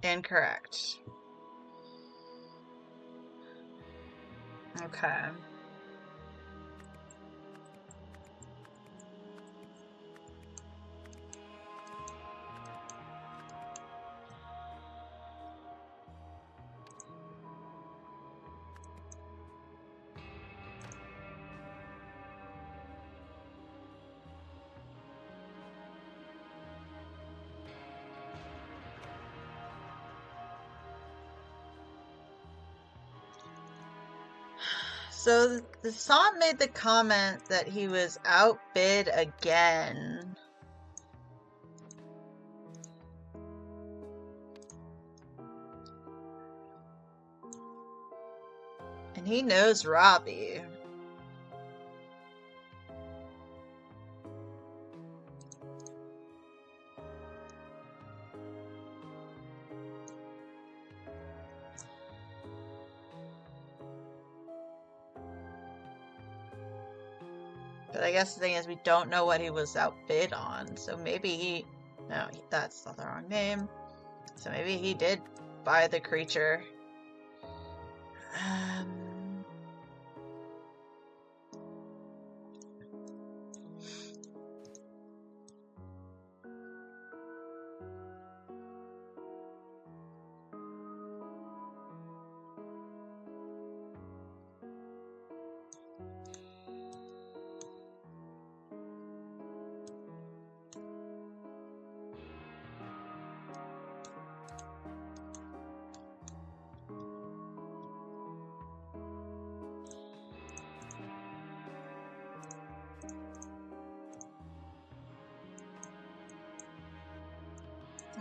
Incorrect. Okay. So the song made the comment that he was outbid again. And he knows Robbie. But I guess the thing is we don't know what he was outbid on. So maybe he... No, that's not the wrong name. So maybe he did buy the creature.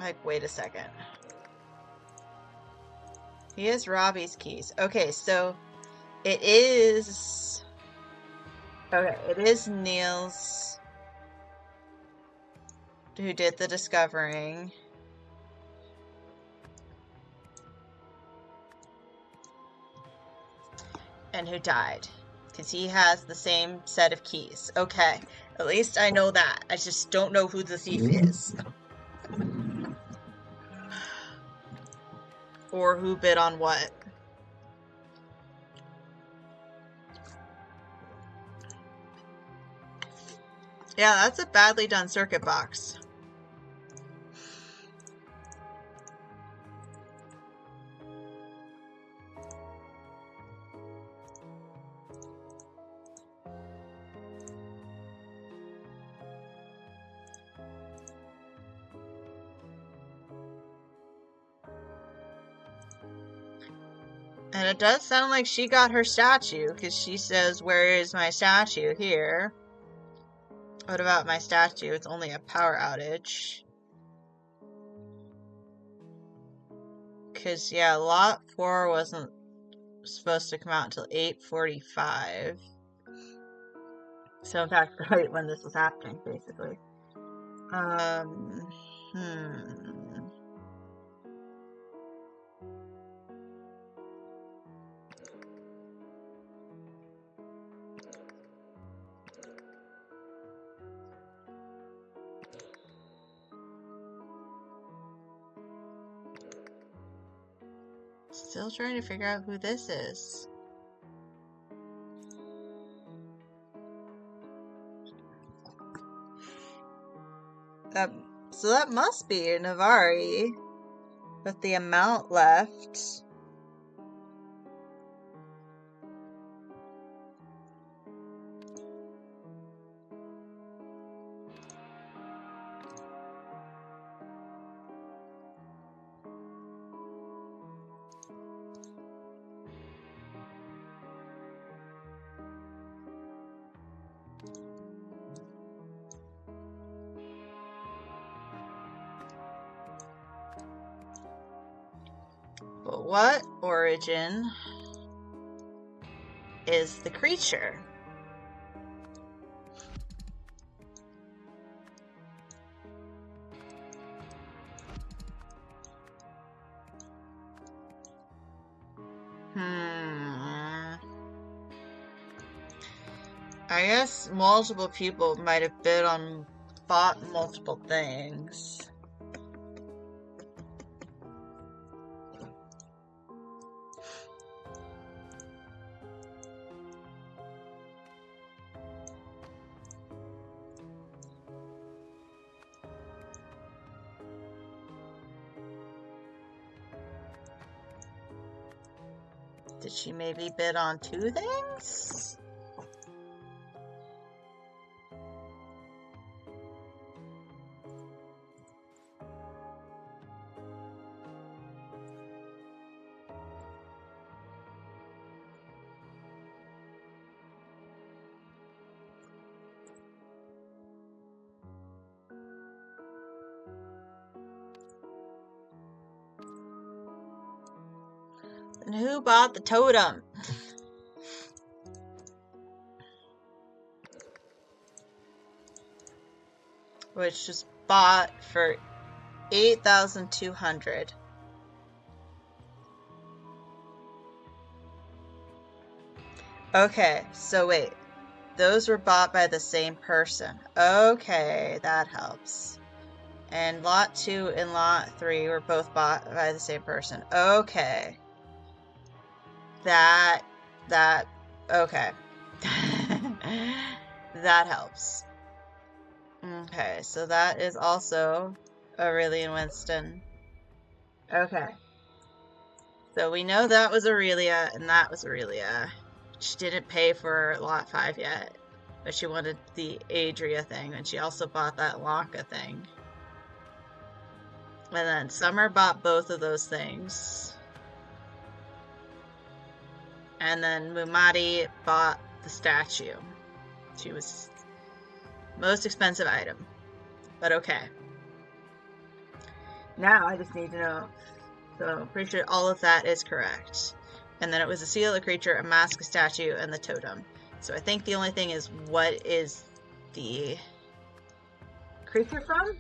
Like, wait a second. He has Robbie's keys. Okay, so it is... Okay, it is Niels who did the discovering. And who died. Because he has the same set of keys. Okay, at least I know that. I just don't know who the thief is. Or who bid on what. Yeah, that's a badly done circuit box. And it does sound like she got her statue, because she says, "Where is my statue?" Here. What about my statue? It's only a power outage. Because, yeah, Lot 4 wasn't supposed to come out until 8:45. So, in fact, right when this was happening, basically. Still trying to figure out who this is. So that must be Navari. With the amount left. But what origin is the creature? I guess multiple people might have bought multiple things. Did she maybe bid on 2 things? And who bought the totem? Which was bought for 8,200. Okay, so wait. Those were bought by the same person. Okay, that helps. And Lot 2 and Lot 3 were both bought by the same person. Okay. Okay. That helps. Okay, so that is also Aurelian Winston. Okay. So we know that was Aurelia, and that was Aurelia. She didn't pay for Lot 5 yet, but she wanted the Adria thing, and she also bought that Lanka thing. And then Summer bought both of those things. And then Mumati bought the statue. She was most expensive item. But okay. Now I just need to know. So pretty sure all of that is correct. And then it was a seal, a creature, a mask, a statue, and the totem. So I think the only thing is, what is the creature from?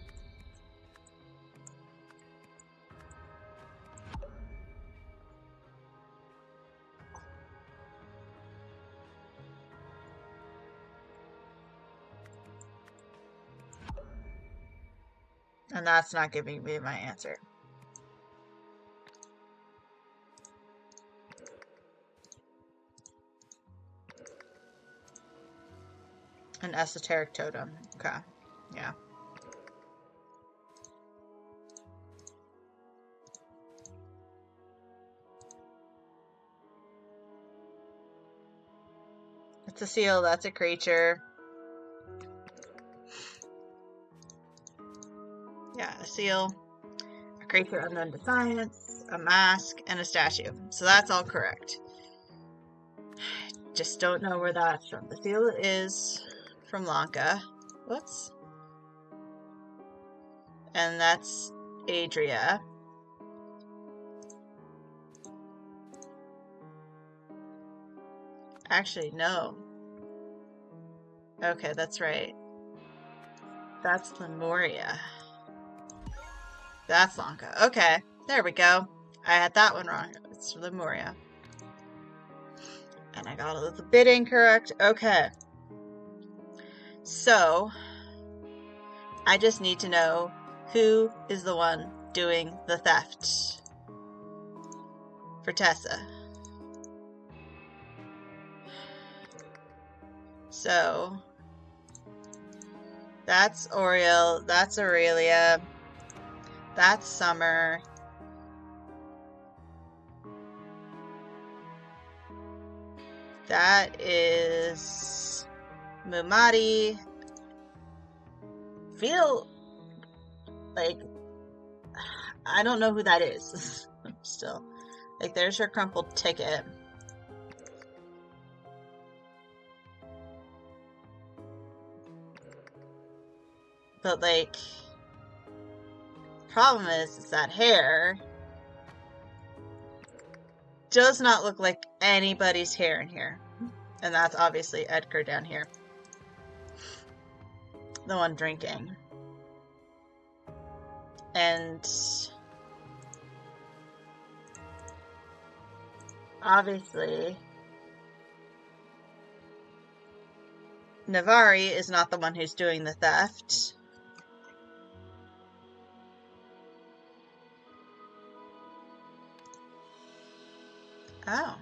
And that's not giving me my answer. An esoteric totem. Okay. Yeah. It's a seal, that's a creature. Yeah, a seal, a creature unknown to science, a mask, and a statue. So that's all correct. Just don't know where that's from. The seal is from Lanka. Whoops. And that's Adria. Actually, no. Okay, that's right. That's Lemuria. That's Lanka. Okay, there we go. I had that one wrong. It's Lemuria. And I got a little bit incorrect. Okay. So, I just need to know who is the one doing the theft for Tessa. So, that's Oriel, that's Aurelia, that's Summer. That is Mumati. Feel like I don't know who that is. Still. Like, there's her crumpled ticket. But, like, problem is that hair does not look like anybody's hair in here. And that's obviously Edgar down here. The one drinking. And obviously Navari is not the one who's doing the theft. Oh.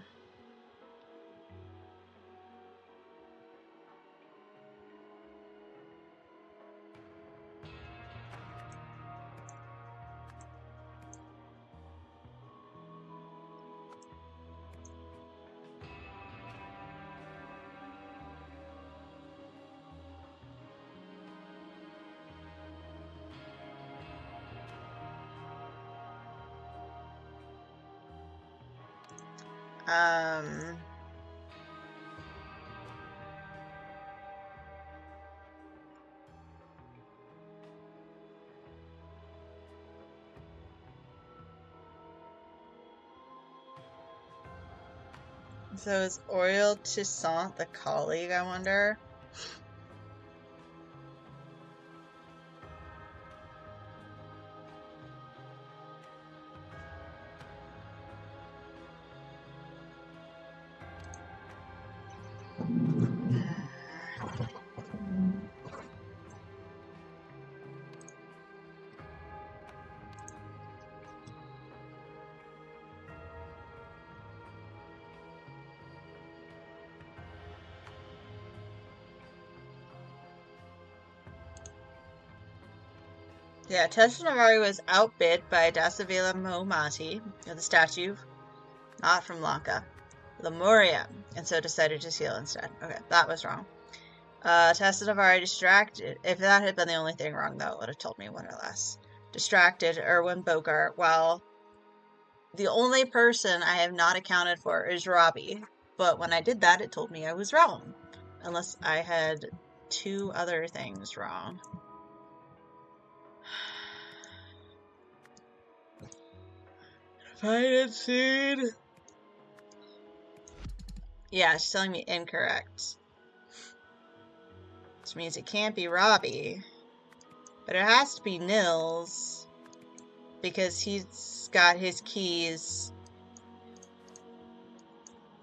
So is Oriel Toussaint the colleague, I wonder? Yeah, Tessa Navari was outbid by Dasavila Moumati, the statue, not from Lanka, Lemuria, and so decided to seal instead. Okay, that was wrong. Tessa Navari distracted. If that had been the only thing wrong, though, it would have told me one or less. Distracted Erwin Bogart, while the only person I have not accounted for is Robbie. But when I did that, it told me I was wrong. Unless I had two other things wrong. Financing. Yeah, she's telling me incorrect. Which means it can't be Robbie. But it has to be Nils. Because he's got his keys.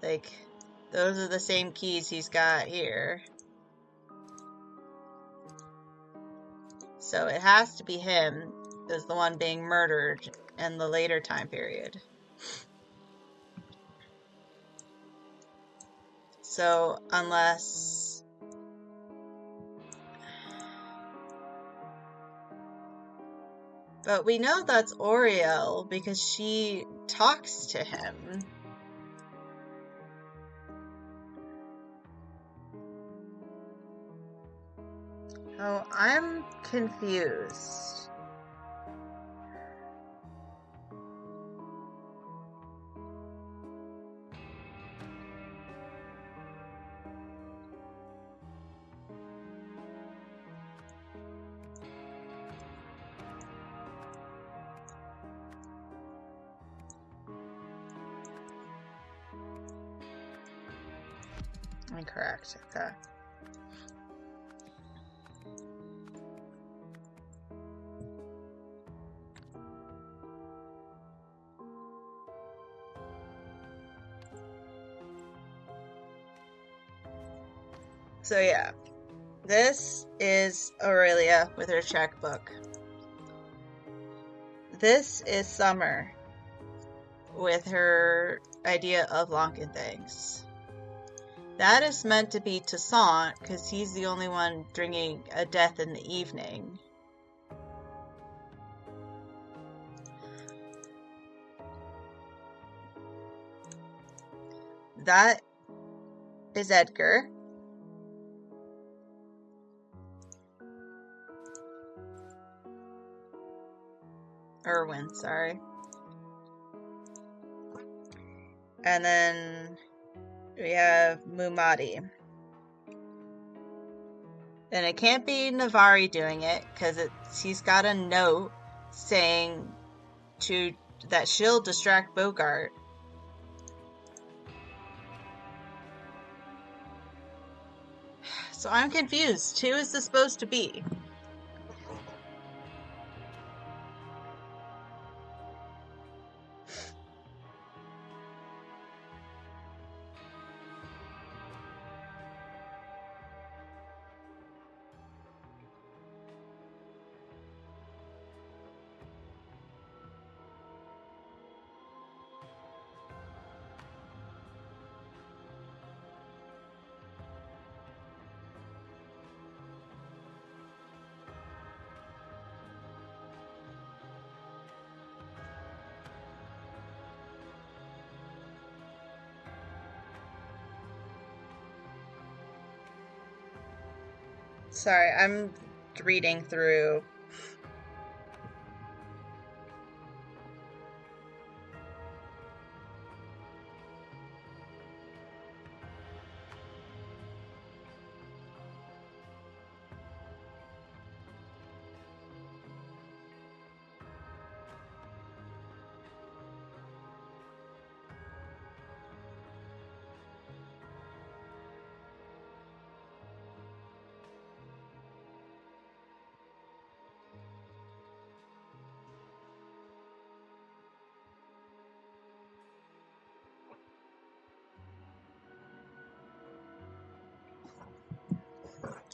Like, those are the same keys he's got here. So it has to be him as the one being murdered in the later time period. So, unless... But we know that's Auriel because she talks to him. Oh, I'm confused. Incorrect. Okay. So yeah, this is Aurelia with her checkbook. This is Summer with her idea of Lonkin things. That is meant to be Toussaint because he's the only one drinking a death in the evening. That is Edgar. Erwin, sorry. And then we have Mumadi. And it can't be Navari doing it because he's got a note saying that she'll distract Bogart. So I'm confused. Who is this supposed to be? Sorry, I'm reading through.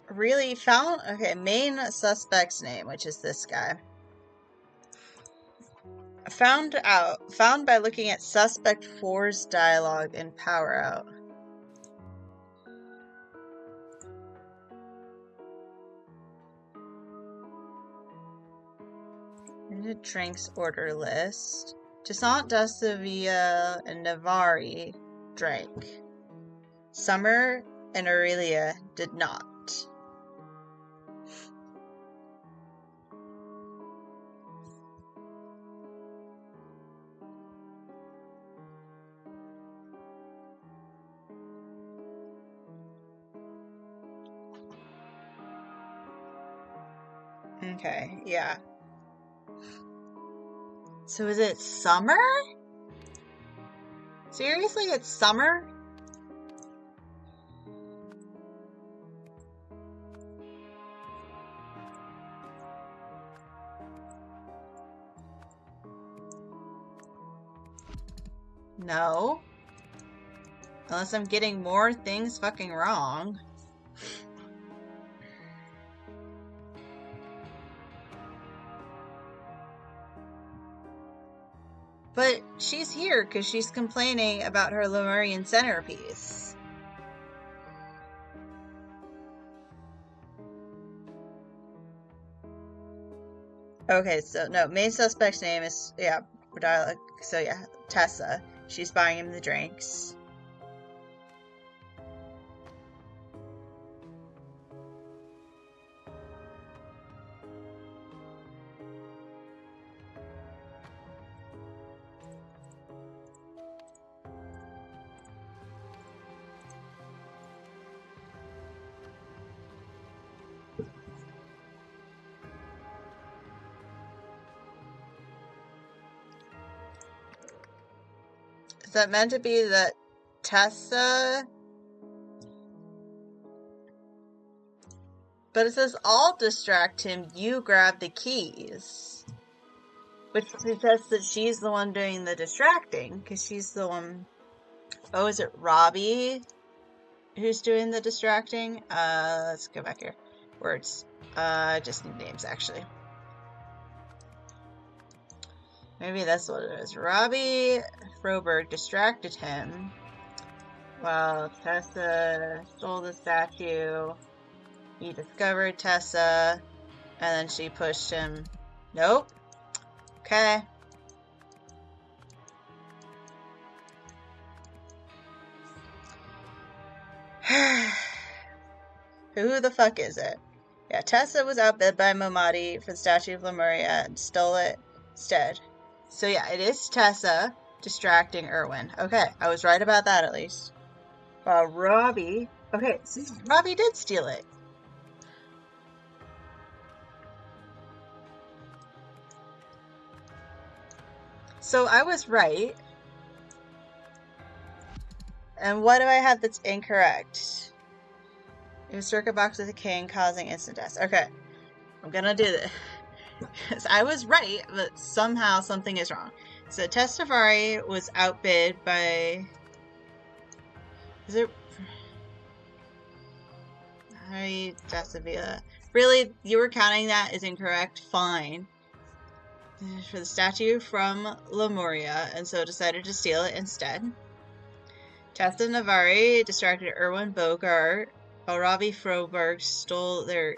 Really found, okay, main suspect's name, which is this guy. Found by looking at suspect 4's dialogue in Power Out. Into drinks order list. Toussaint, Sevilla, and Navari drank. Summer and Aurelia did not. Okay, yeah. So is it Summer? Seriously, it's summer? No. Unless I'm getting more things fucking wrong. But she's here because she's complaining about her Lemurian centerpiece. Okay, so no, main suspect's name is, yeah, so yeah, Tessa. She's buying him the drinks. Is that meant to be that Tessa? But it says, I'll distract him, you grab the keys. Which suggests that she's the one doing the distracting, because she's the one... Oh, is it Robbie who's doing the distracting? Let's go back here. Words. I just need names, actually. Maybe that's what it is. Robbie Froberg distracted him while Tessa stole the statue. He discovered Tessa, and then she pushed him. Nope. Okay. Who the fuck is it? Yeah, Tessa was outbid by Momadi for the statue of Lemuria and stole it instead. So yeah, it is Tessa distracting Erwin. Okay, I was right about that at least. Robbie... Okay, see, Robbie did steal it. So I was right. And what do I have that's incorrect? It was circuit box with a king causing instant death. Okay, I'm gonna do this. I was right, but somehow something is wrong. So Testavari was outbid by... Is it... Harry Dasavilla. Really? You were counting that as incorrect? Fine. For the statue from Lemuria, and so decided to steal it instead. Tessa Navari distracted Erwin Bogart, while Robbie Froberg stole their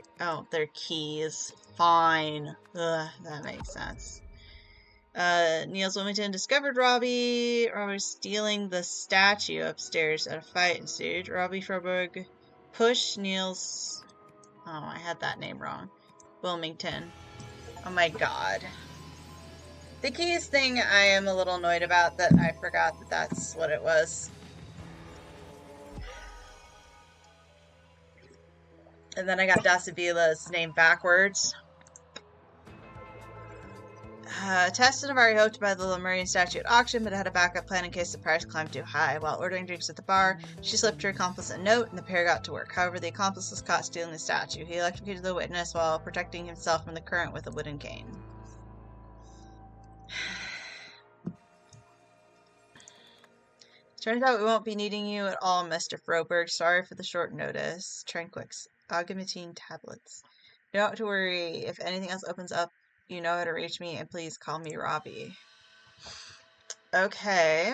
keys. Fine. Ugh, that makes sense. Niels Wilmington discovered Robbie stealing the statue upstairs at a fight ensued. Robbie Froberg pushed Niels... Oh, I had that name wrong. Wilmington. Oh my god. The keys thing I am a little annoyed about, that I forgot that that's what it was. And then I got Dasavila's name backwards. Tessa Navari hoped to buy the Lemurian statue at auction, but had a backup plan in case the price climbed too high. While ordering drinks at the bar, she slipped her accomplice a note, and the pair got to work. However, the accomplice was caught stealing the statue. He electrocuted the witness while protecting himself from the current with a wooden cane. Turns out we won't be needing you at all, Mr. Froberg. Sorry for the short notice. Tranquix. Augmentin tablets. You don't have to worry. If anything else opens up, you know how to reach me, and please call me Robbie. Okay.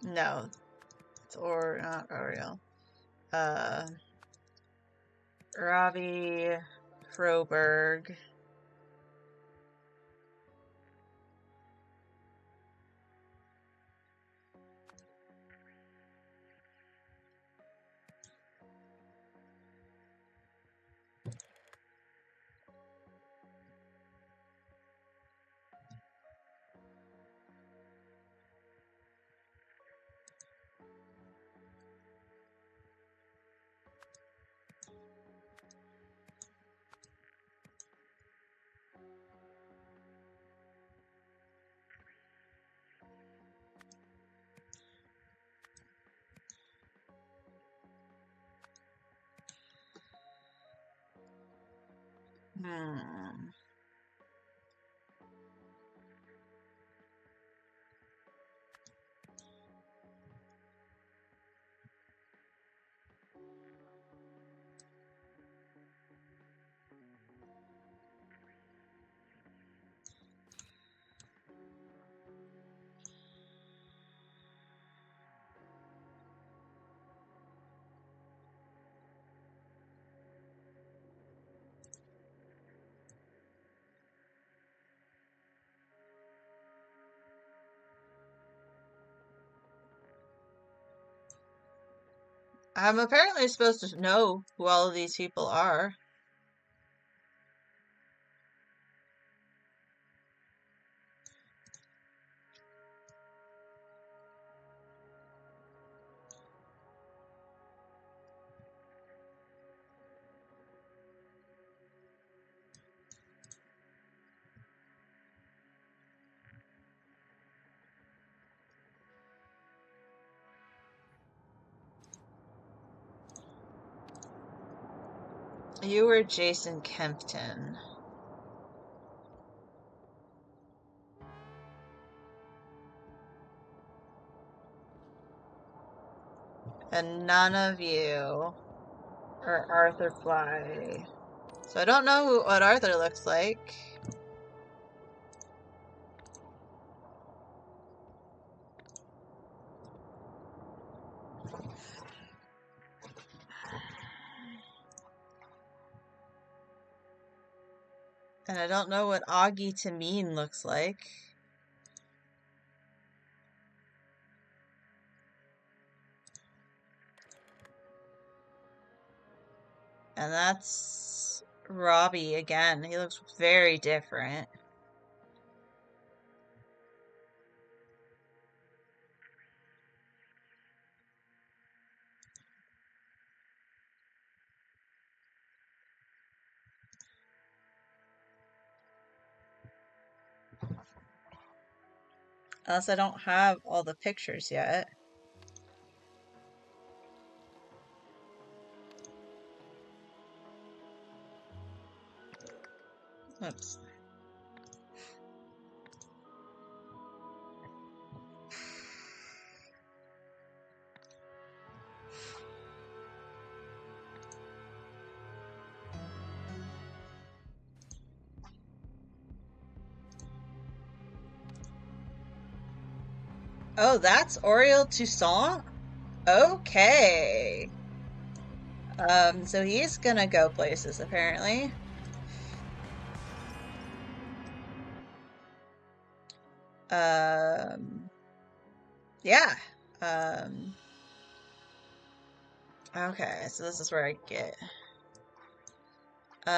No. It's not Oriel. Robbie Froberg. Hmm. I'm apparently supposed to know who all of these people are. You were Jason Kempton. And none of you are Arthur Fly. So I don't know what Arthur looks like. And I don't know what Augie Tameen looks like. And that's Robbie again. He looks very different. Unless I don't have all the pictures yet. Oops. Oh, that's Oriel Toussaint? Okay. So he's gonna go places, apparently. Yeah. Um, okay, so this is where I get. No,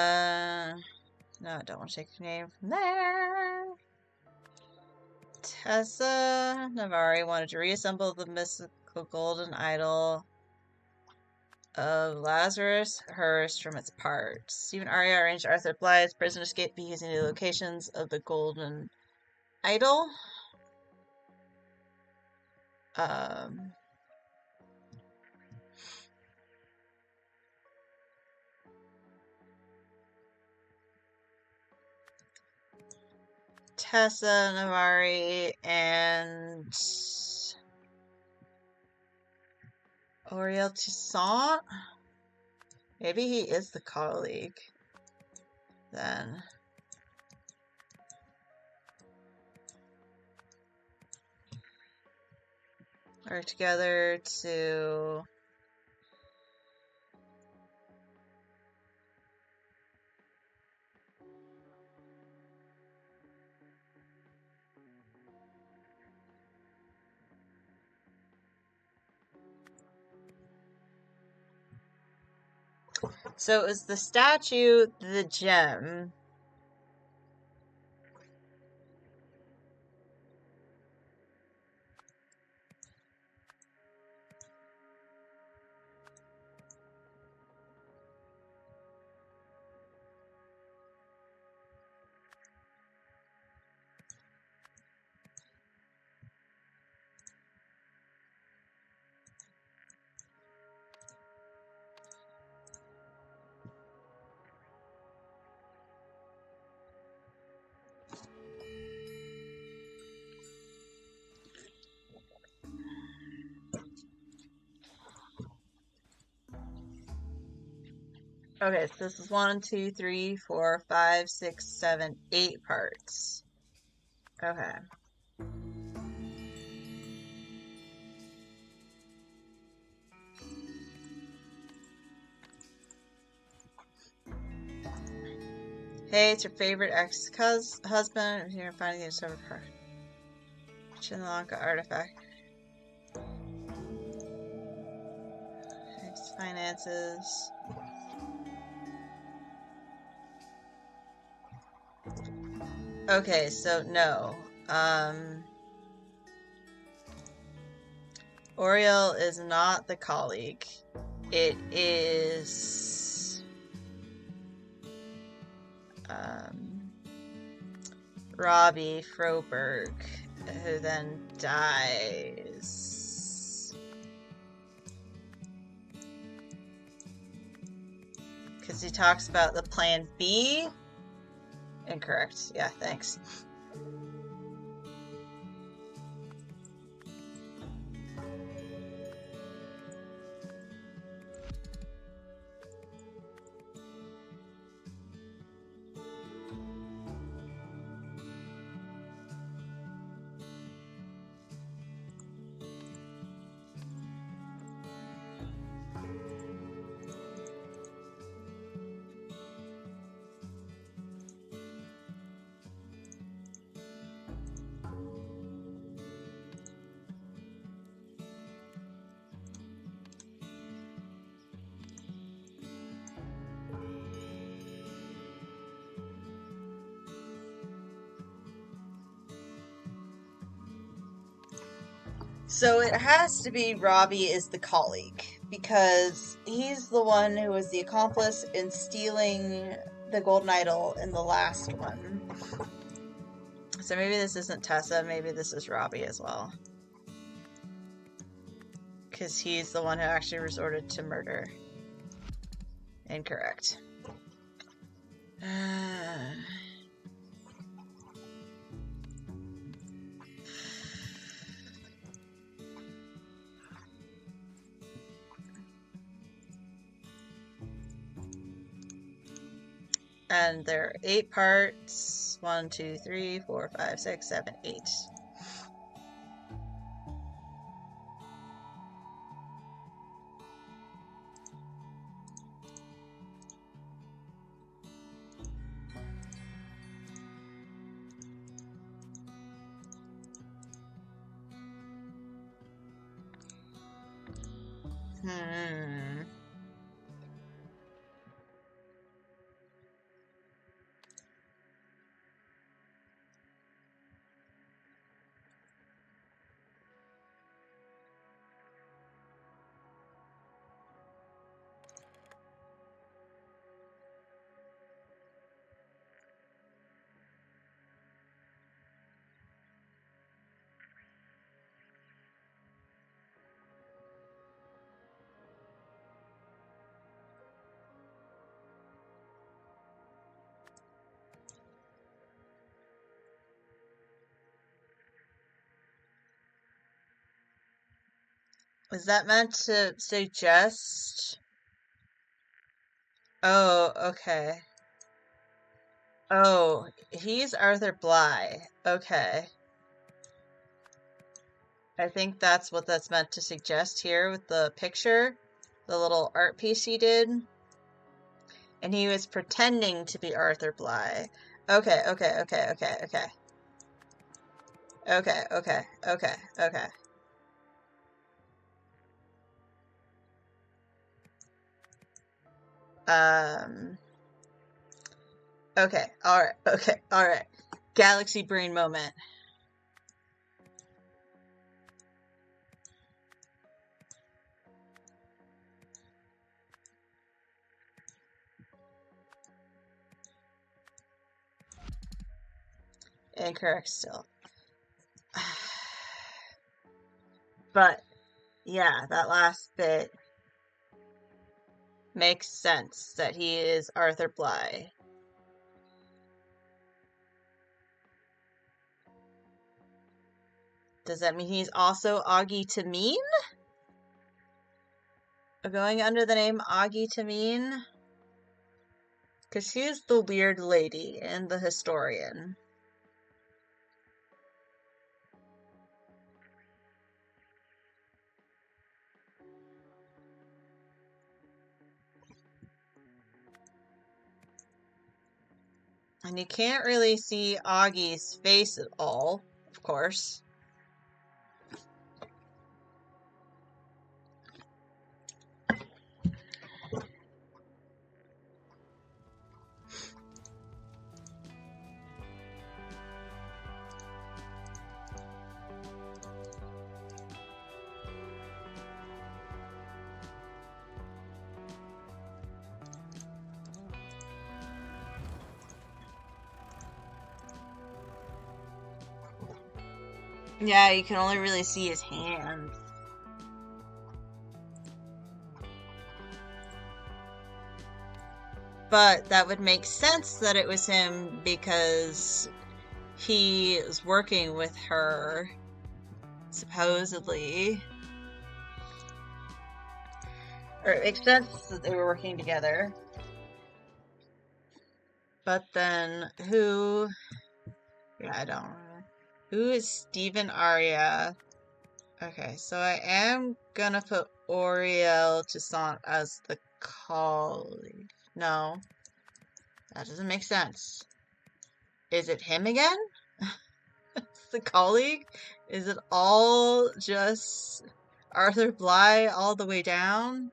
I don't want to take your name from there. Tessa Navari wanted to reassemble the mystical golden idol of Lazarus Hearst from its parts. Stephen Aria arranged Arthur Blythe's prison escape by using the locations of the golden idol. Um, Tessa Navari and Oriel Toussaint? Maybe he is the colleague. Then. Work together to... So is the statue the gem? Okay, so this is 1, 2, 3, 4, 5, 6, 7, 8 parts. Okay. Hey, it's your favorite ex-husband. You're finding the discovered part. Shinlanka artifact. Ex finances. Okay, so no. Oriel is not the colleague. It is Robbie Froberg, who then dies. Because he talks about the plan B. Incorrect. Yeah, thanks. So it has to be Robbie is the colleague, because he's the one who was the accomplice in stealing the golden idol in the last one. So maybe this isn't Tessa, maybe this is Robbie as well. Because he's the one who actually resorted to murder. Incorrect. And there are 8 parts. 1, 2, 3, 4, 5, 6, 7, 8. Was that meant to suggest? Oh, okay. Oh, he's Arthur Bly. Okay. I think that's what that's meant to suggest here with the picture, the little art piece he did. And he was pretending to be Arthur Bly. Okay, okay, okay, okay, okay. Okay, okay, okay, okay. Okay, alright, okay, alright. Galaxy brain moment. Incorrect still. But, yeah, that last bit makes sense that he is Arthur Bly. Does that mean he's also Augie Tameen? Going under the name Augie Tameen? Because she's the weird lady and the historian. And you can't really see Augie's face at all, of course. Yeah, you can only really see his hand. But that would make sense that it was him because he is working with her, supposedly. Or it makes sense that they were working together. But then who... Yeah, I don't remember. Who is Stephen Aria? Okay, so I am gonna put Auriel Toussaint as the colleague. No, that doesn't make sense. Is it him again? The colleague? Is it all just Arthur Bligh all the way down?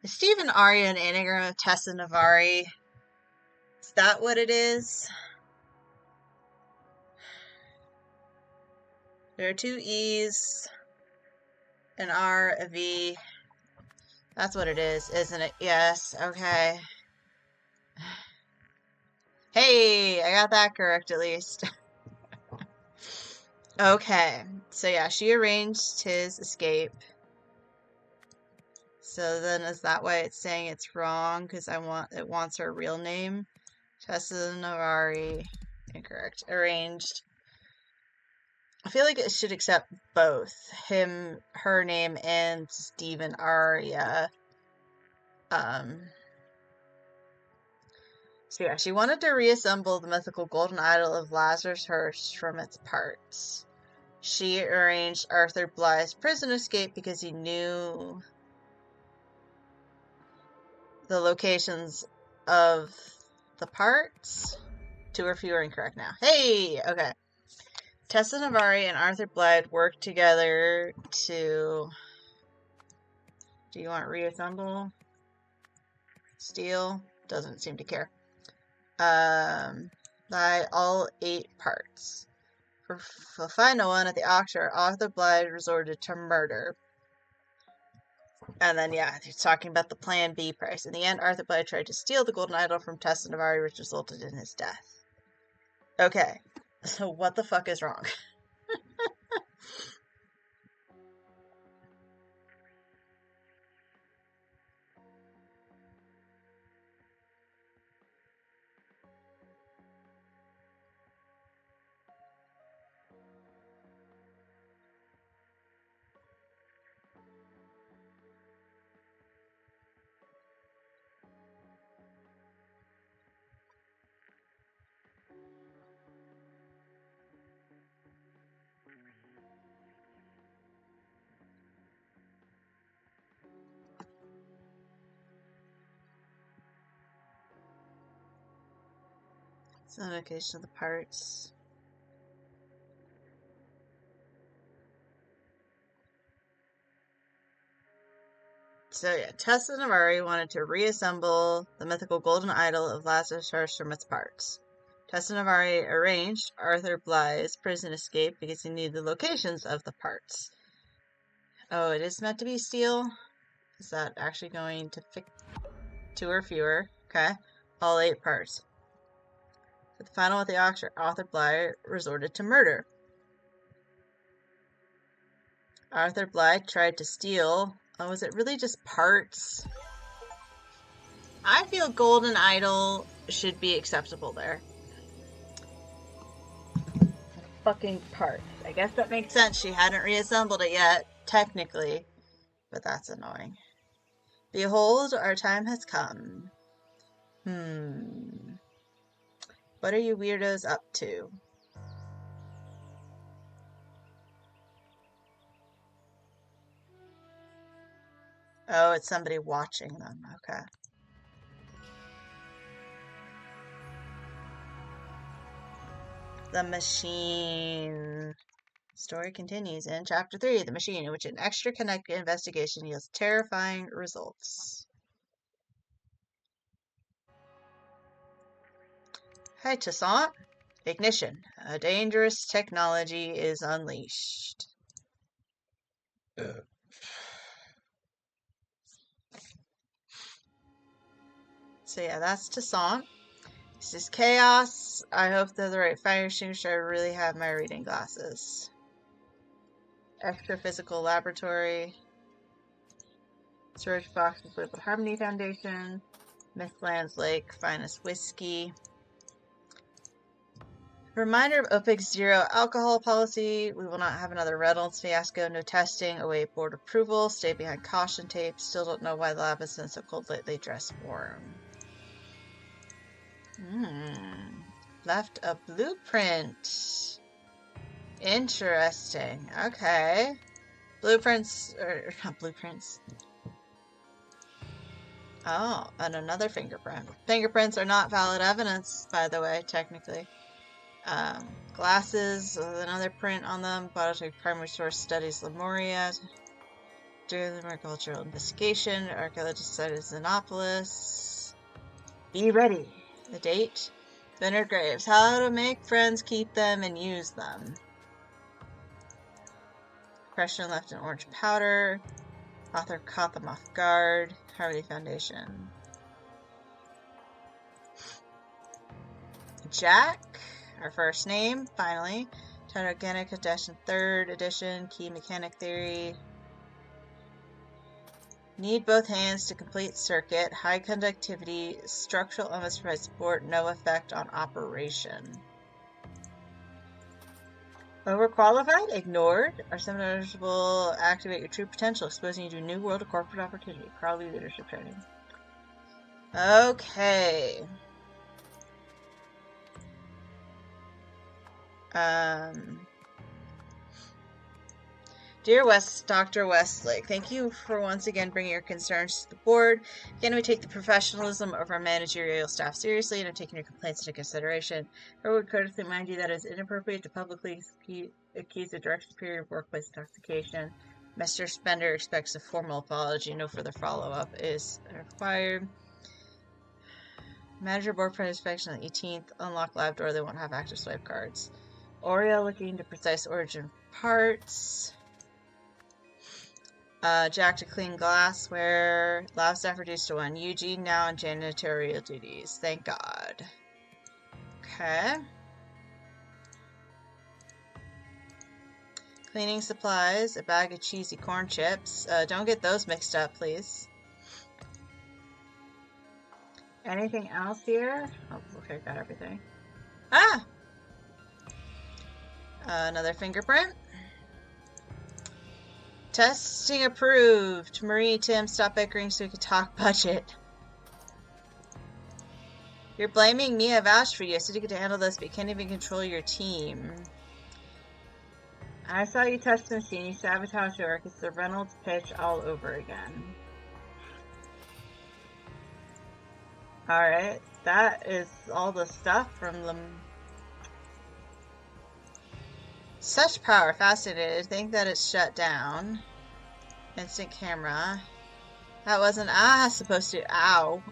Is Stephen Aria an anagram of Tessa Navari? Is that what it is? There are two E's, an R, a V. That's what it is, isn't it? Yes, okay. Hey, I got that correct at least. Okay, so yeah, she arranged his escape. So then is that why it's saying it's wrong? Because it wants her real name? Tessa Navari, incorrect. Arranged. I feel like it should accept both him, her name, and Stephen Aria. So yeah, she wanted to reassemble the mythical golden idol of Lazarus Hirsch from its parts. She arranged Arthur Bligh's prison escape because he knew the locations of the parts. Two or fewer incorrect now. Hey! Okay. Tessa Navari and Arthur Blythe worked together to... Do you want reassemble? Steal? Doesn't seem to care. By all 8 parts. For the final one at the auction, Arthur Blythe resorted to murder. And then, yeah, he's talking about the Plan B price. In the end, Arthur Blythe tried to steal the golden idol from Tessa Navari, which resulted in his death. Okay, so what the fuck is wrong? It's an location of the parts. So yeah, Tessa Navari wanted to reassemble the mythical golden idol of Lazarus Hirsch from its parts. Tessa Navari arranged Arthur Blythe's prison escape because he knew the locations of the parts. Oh, it is meant to be steel? Is that actually going to fix 2 or fewer? Okay. All 8 parts. At the final of the auction, Arthur Blythe resorted to murder. Arthur Blythe tried to steal... Oh, is it really just parts? I feel golden idol should be acceptable there. Fucking parts. I guess that makes sense. She hadn't reassembled it yet. technically, but that's annoying. Behold, our time has come. What are you weirdos up to? Oh, it's somebody watching them. Okay. The Machine. Story continues in Chapter 3, The Machine, in which an extra-connected investigation yields terrifying results. Hi, Toussaint. Ignition. A dangerous technology is unleashed. So yeah, that's Toussaint. This is Chaos. I hope they're the right fire extinguisher. I really have my reading glasses. Extra Physical Laboratory. Storage boxes with the Harmony Foundation. Mythlands Lake, Finest Whiskey. Reminder of OPIC's zero alcohol policy. We will not have another Reynolds fiasco. No testing. Await board approval. Stay behind caution tape. Still don't know why the lab has been so cold lately. Dress warm. Left a blueprint. Interesting. Okay. Blueprints, or not blueprints. Oh, and another fingerprint. Fingerprints are not valid evidence, by the way, technically. Glasses with another print on them. Biotech Primary Source Studies Lemuria. During the Agricultural Investigation. Archaeologist Studies Xenopolis. Be ready. The date. Leonard Graves. How to make friends, keep them, and use them. Question left in orange powder. Author caught them off guard. Harmony Foundation. Jack. Our first name, finally. Organic Edition, 3rd edition. Key Mechanic Theory. Need both hands to complete circuit. High conductivity. Structural elements provide support. No effect on operation. Overqualified? Ignored? Our seminars will activate your true potential, exposing you to a new world of corporate opportunity. Crowley Leadership Training. Okay. Dear Dr. Westlake, thank you for once again bringing your concerns to the board. Again, we take the professionalism of our managerial staff seriously and have taken your complaints into consideration. I would courteously remind you that it is inappropriate to publicly accuse a direct superior of workplace intoxication. Mr. Spender expects a formal apology. No further follow-up is required. Manager board for inspection on the 18th. Unlock lab door. They won't have active swipe cards. Oriel looking into precise origin parts. Jack to clean glassware. Lab staff reduced to 1. Eugene now on janitorial duties. Thank God. Okay. Cleaning supplies. A bag of cheesy corn chips. Don't get those mixed up, please. Anything else here? Oh, okay, got everything. Ah! Another fingerprint. Testing approved. Marie, Tim, stop bickering so we can talk budget. You're blaming me. I vouched for you. I said you could handle this, but you can't even control your team. I saw you touch the machine. You sabotaged your work. It's the Reynolds pitch all over again. Alright, that is all the stuff from the... Such power. Fascinated. I think that it's shut down. Instant camera. That wasn't supposed to. Ow.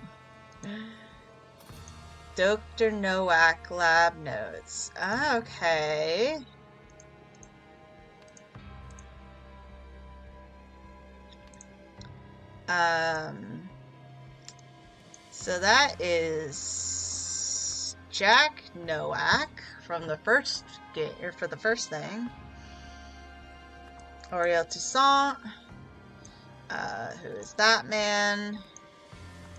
Dr. Nowak lab notes. Okay. So that is Jack Nowak from the first game, or for the first thing. Oriel Toussaint. Who is that man?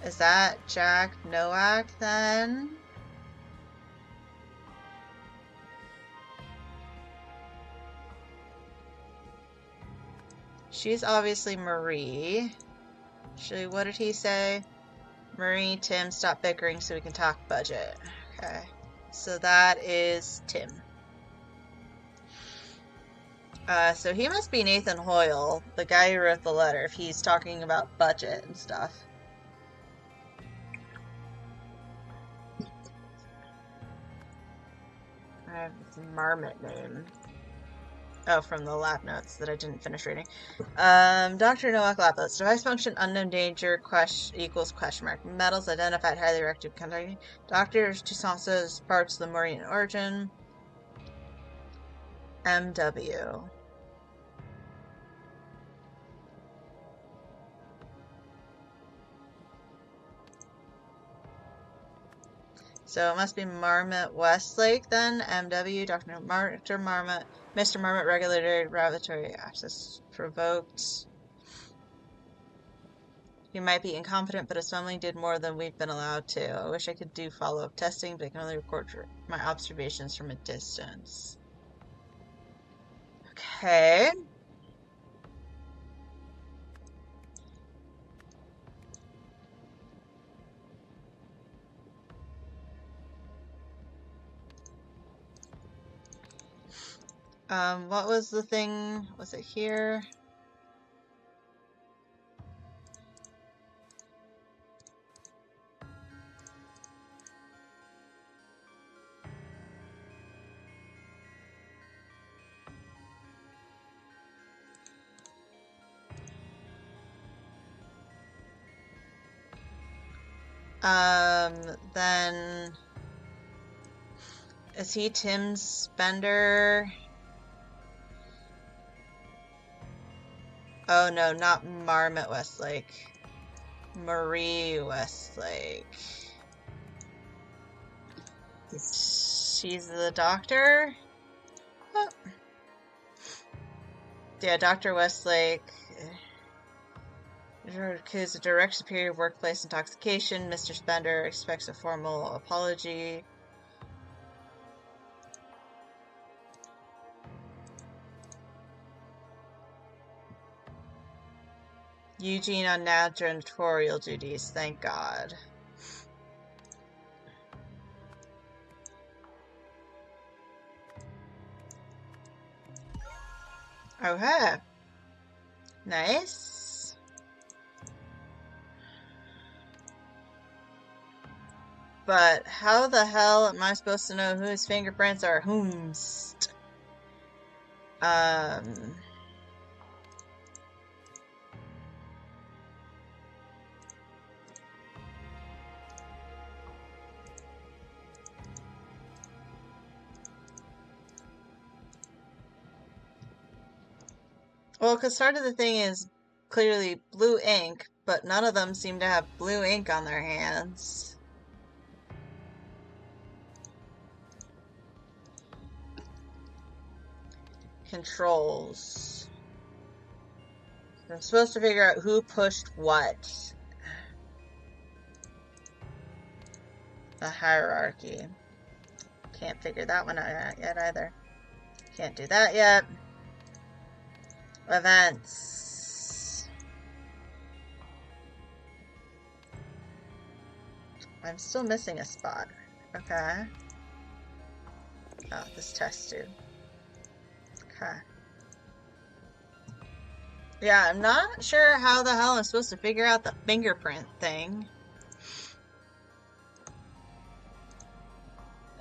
Is that Jack Nowak then? She's obviously Marie. Actually, what did he say? Marie, Tim, stop bickering so we can talk budget. Okay. So that is Tim. So he must be Nathan Hoyle, the guy who wrote the letter, if he's talking about budget and stuff. I have his Marmot name. Oh, from the lab notes that I didn't finish reading. Dr. Nowak Lapis. Device function unknown danger equals question mark. Metals identified highly reactive conducting. Dr. Toussaint's parts of the Maureen origin. MW. So it must be Marmot Westlake then. MW. Dr. Marmot. Mr. Marmot regulated lavatory access provoked. You might be incompetent, but his family did more than we've been allowed to. I wish I could do follow-up testing, but I can only record my observations from a distance. Okay. What was the thing? Was it here? Then is he Tim Spender? Oh no, not Marmot Westlake. Marie Westlake. She's the doctor? Oh. Yeah, Dr. Westlake. Accused of direct superior of workplace intoxication. Mr. Spender expects a formal apology. Eugene on now janitorial duties, thank God. Okay. Nice. But how the hell am I supposed to know whose fingerprints are whomst? Well, because part of the thing is clearly blue ink, but none of them seem to have blue ink on their hands. Controls. I'm supposed to figure out who pushed what. The hierarchy. Can't figure that one out yet either. Can't do that yet. Events. I'm still missing a spot. Okay. Oh, this test too. Okay. Yeah, I'm not sure how the hell I'm supposed to figure out the fingerprint thing.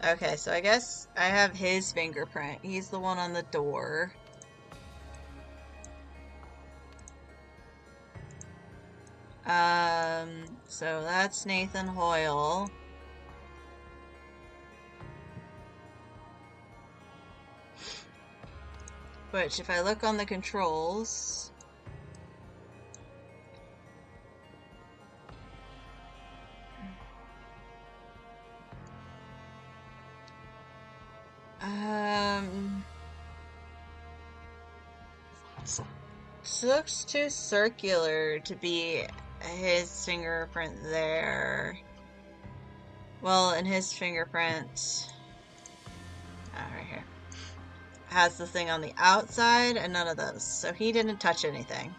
Okay, so I guess I have his fingerprint. He's the one on the door. So that's Nathan Hoyle. Which, if I look on the controls... looks too circular to be his fingerprint there. Well, in his fingerprint... Oh, right here. has the thing on the outside and none of those. So he didn't touch anything.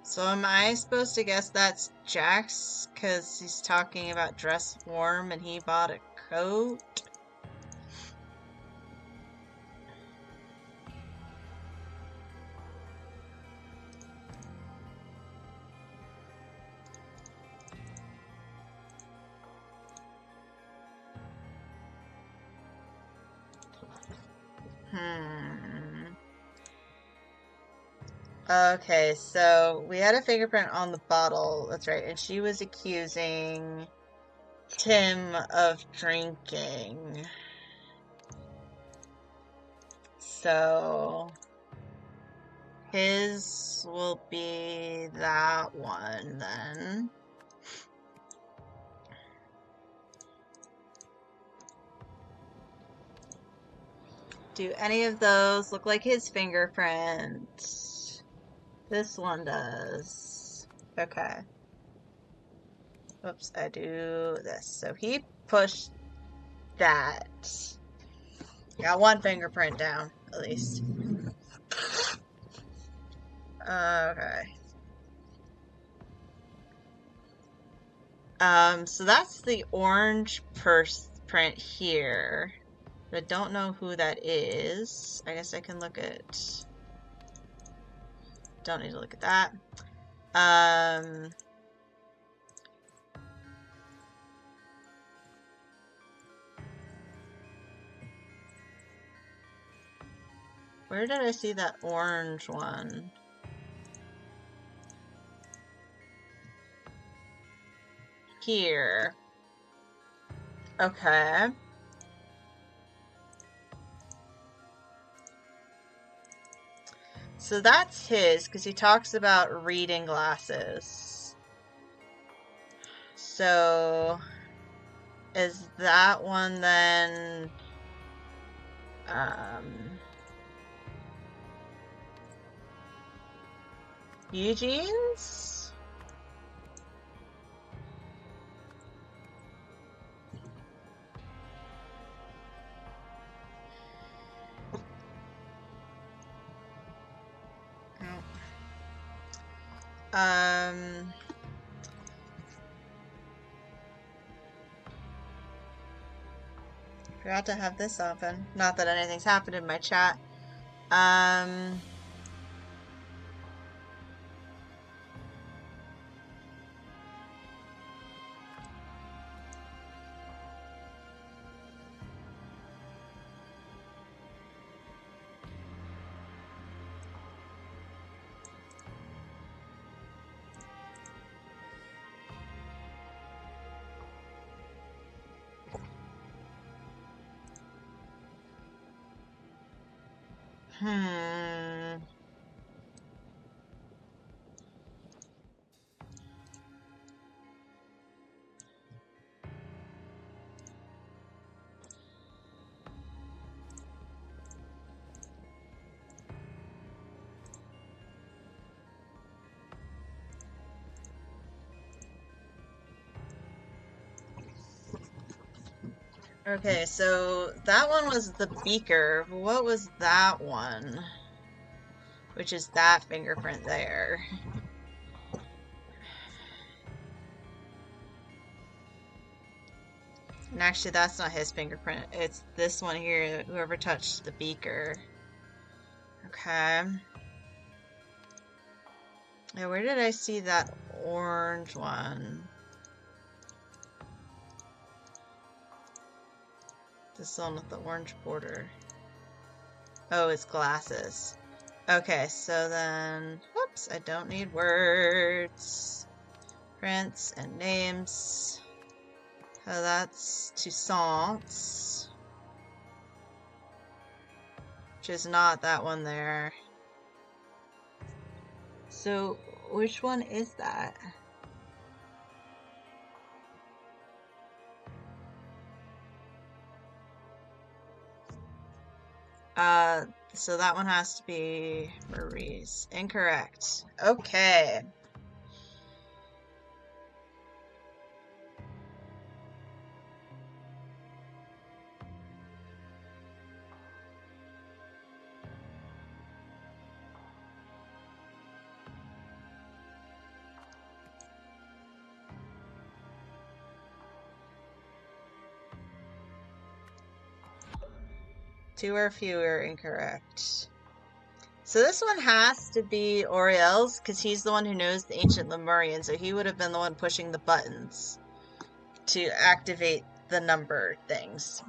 So am I supposed to guess that's Jax because he's talking about dress warm and he bought a coat? Okay, so we had a fingerprint on the bottle, that's right, and she was accusing Tim of drinking. So his will be that one then. Do any of those look like his fingerprint? This one does. Okay. Oops, I do this. So he pushed that. Got one fingerprint down, at least. Okay. So that's the orange purse print here. I don't know who that is. I guess I can look at... Don't need to look at that. Where did I see that orange one? Here. Okay. So that's his, because he talks about reading glasses. So, is that one then, Eugene's? Forgot to have this open. Not that anything's happened in my chat. Okay, so that one was the beaker. What was that one? Which is that fingerprint there. And actually, that's not his fingerprint. It's this one here, whoever touched the beaker. Okay. Yeah, where did I see that orange one? This one with the orange border. Oh, it's glasses. Okay, so then... Whoops, I don't need words. Prints and names. Oh, that's Toussaint's. Which is not that one there. So, which one is that? So that one has to be Marie's. Incorrect. Okay. Two or fewer incorrect. So this one has to be Oriel's, because he's the one who knows the ancient Lemurian, so he would have been the one pushing the buttons to activate the number things,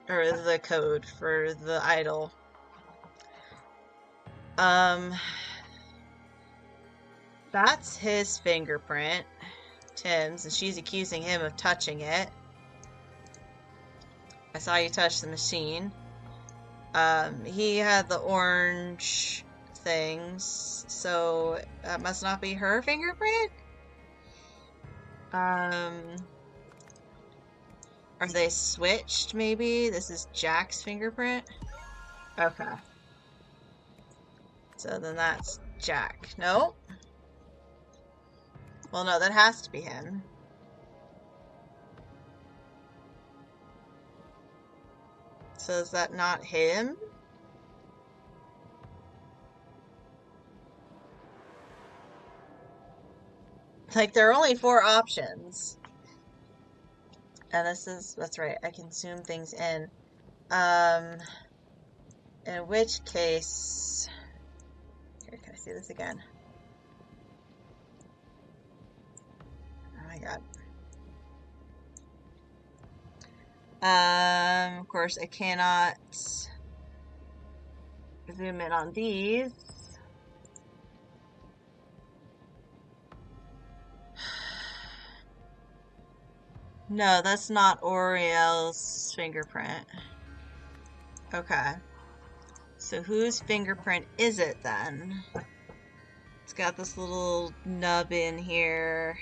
or the code for the idol. That's his fingerprint, Tim's, and she's accusing him of touching it. I saw you touch the machine. He had the orange things, so that must not be her fingerprint? Are they switched, maybe? This is Jack's fingerprint? Okay. So then that's Jack. No? Well, no, that has to be him. So is that not him? Like, there are only 4 options. And that's right, I can zoom things in. In which case... Here, can I see this again? Oh my god. Of course, I cannot zoom in on these. No, that's not Oriel's fingerprint. Okay. So whose fingerprint is it then? It's got this little nub in here.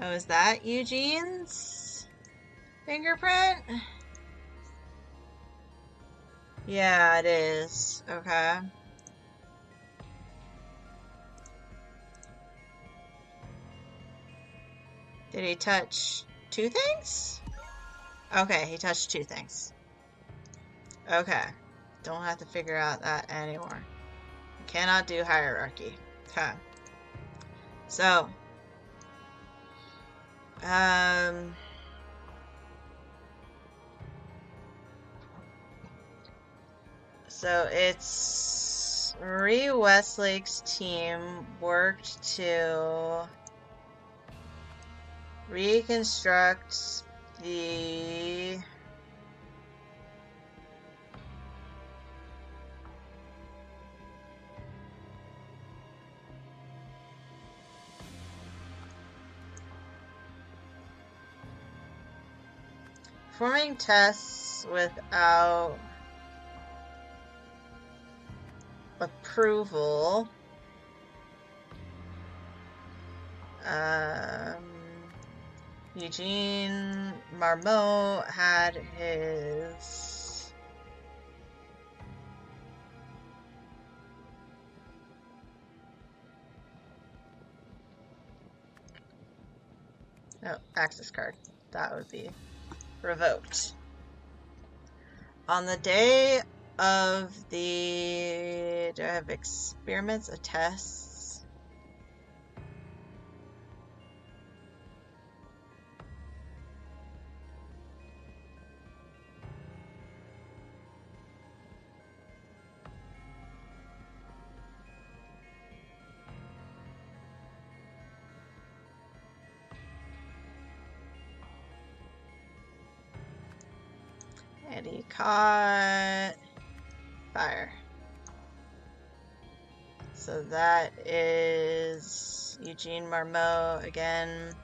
Oh, is that Eugene's fingerprint? Yeah, it is. Okay. Did he touch 2 things? Okay, he touched 2 things. Okay. Don't have to figure out that anymore. Cannot do hierarchy. Okay. So. So it's Marie Westlake's team worked to reconstruct the performing tests without approval. Eugene Marmot had his access card. That would be revoked. On the day of the... Do I have experiments or tests? And he caught fire. So that is Eugene Marmot again.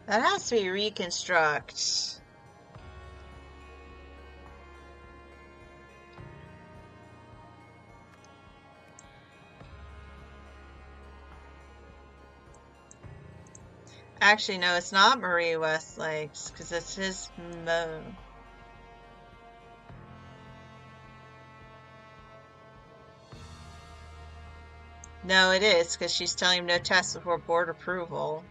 That has to be reconstruct. Actually, no, it's not Marie Westlake's, because it's his mo. No, it is, because she's telling him no tests before board approval.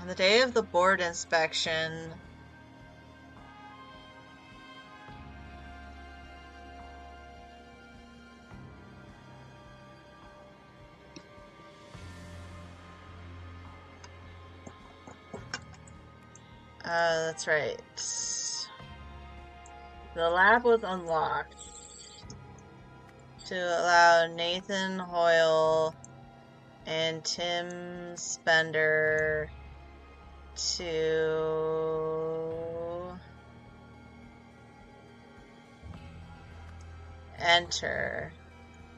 On the day of the board inspection, that's right. The lab was unlocked to allow Nathan Hoyle and Tim Spender to enter.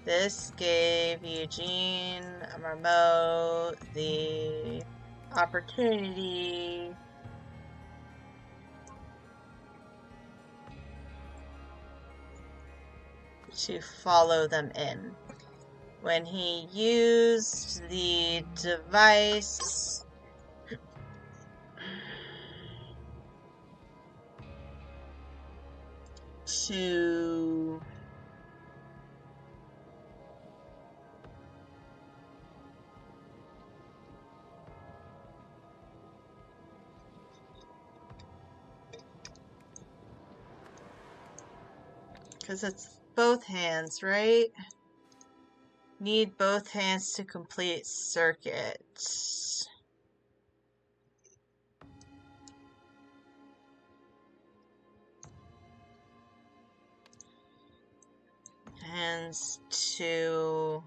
This gave Eugene Marmot the opportunity to follow them in. When he used the device to because it's both hands, right? Need both hands to complete circuit. Hands to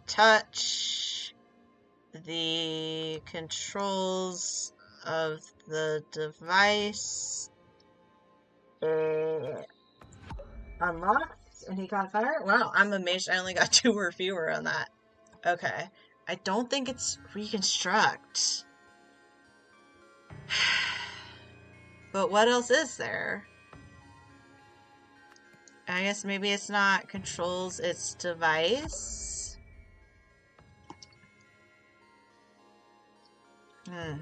touch the controls of the device. Unlocked and he got fired? Wow, I'm amazed I only got 2 or fewer on that. Okay. I don't think it's reconstruct. But what else is there? I guess maybe it's not controls its device. Hmm.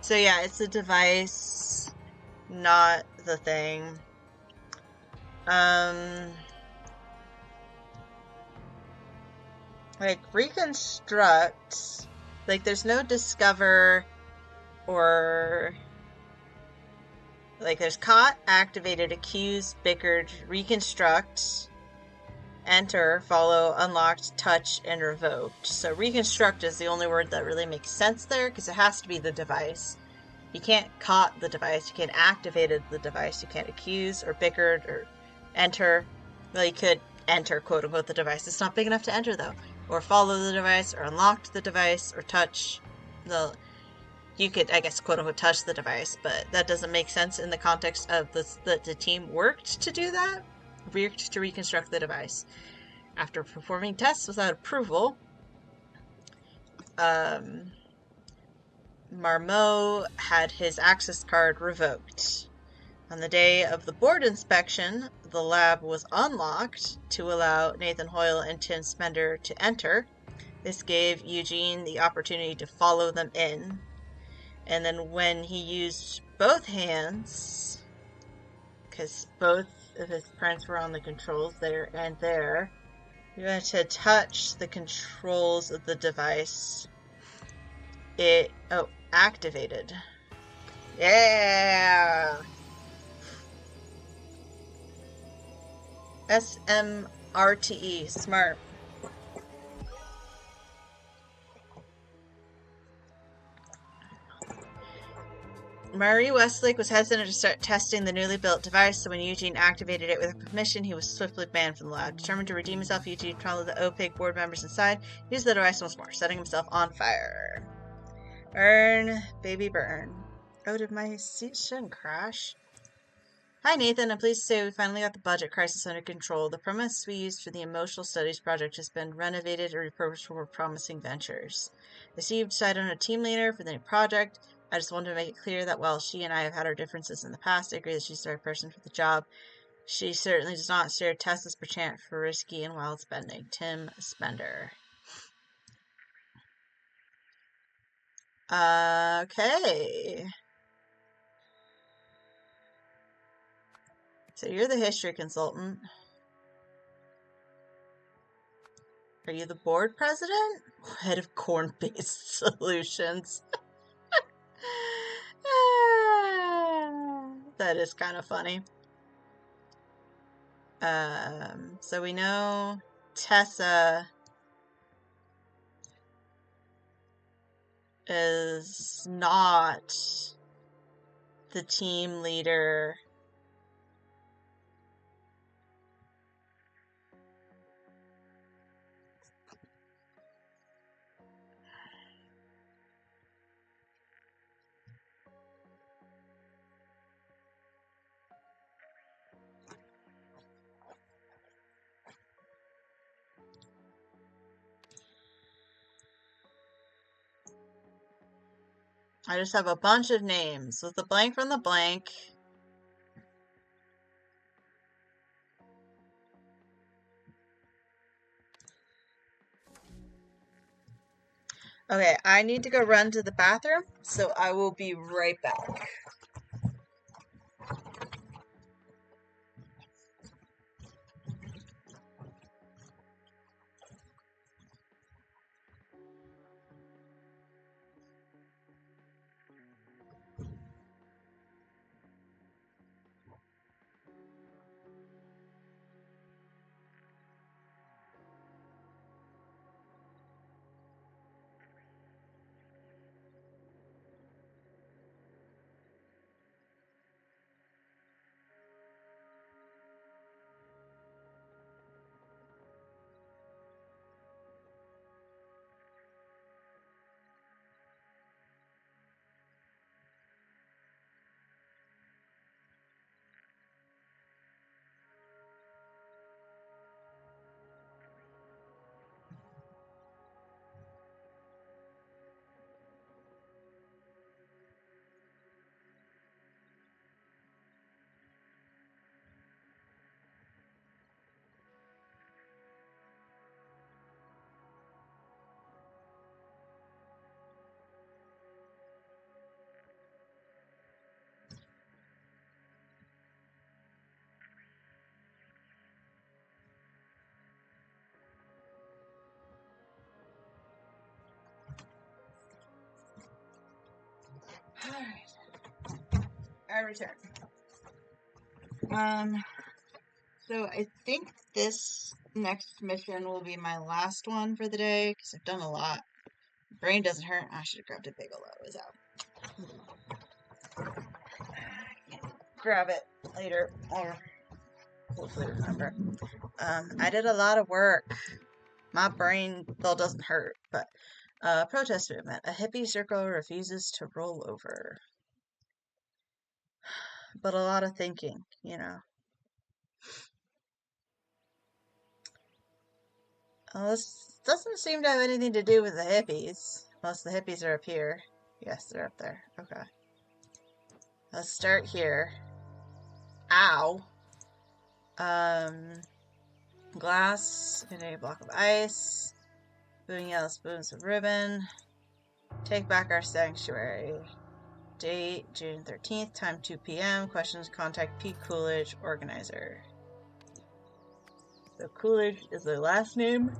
So yeah, it's a device, not the thing. Like reconstruct, like there's no discover or like there's caught, activated, accused, bickered, reconstruct, enter, follow, unlocked, touch, and revoked. So reconstruct is the only word that really makes sense there because it has to be the device. You can't caught the device, you can't activated the device, you can't accuse or bickered or enter. Well, you could enter, quote unquote, the device. It's not big enough to enter though. Or follow the device, or unlocked the device, or touch the. You could, I guess, quote unquote, touch the device, but that doesn't make sense in the context of the team worked to do that. Worked to reconstruct the device. After performing tests without approval, Marmot had his access card revoked. On the day of the board inspection, the lab was unlocked to allow Nathan Hoyle and Tim Spender to enter. This gave Eugene the opportunity to follow them in. And then when he used both hands, because both of his prints were on the controls there and there, you had to touch the controls of the device. It, activated. Yeah! SMRTE, smart. Marie Westlake was hesitant to start testing the newly built device, so when Eugene activated it with permission, he was swiftly banned from the lab. Determined to redeem himself, Eugene followed the opaque board members inside, used the device once more, setting himself on fire. Burn, baby, burn. Oh, did my seat shouldn't crash? Hi, Nathan. I'm pleased to say we finally got the budget crisis under control. The premise we used for the emotional studies project has been renovated and repurposed for more promising ventures. I see you've decided on a team leader for the new project. I just wanted to make it clear that while she and I have had our differences in the past, I agree that she's the right person for the job. She certainly does not stare Tessa's perchance for risky and wild spending. Tim Spender. Okay. So you're the history consultant. Are you the board president? Head of corn-based solutions. That is kind of funny. So we know Tessa is not the team leader. I just have a bunch of names with the blank from the blank. Okay, I need to go run to the bathroom, so I will be right back. Alright. I return. So I think this next mission will be my last one for the day, because I've done a lot. Brain doesn't hurt. I should have grabbed a Bigelow. Is out. Grab it later, or hopefully remember. I did a lot of work. My brain still doesn't hurt, but protest movement. A hippie circle refuses to roll over. But a lot of thinking, you know. Well, this doesn't seem to have anything to do with the hippies. Unless the hippies are up here. Yes, they're up there. Okay. Let's start here. Ow. Glass in a block of ice. Booming yellow spoons of ribbon. Take back our sanctuary. Date, June 13th, time 2 p.m. Questions, contact Pete Coolidge, organizer. So Coolidge is their last name.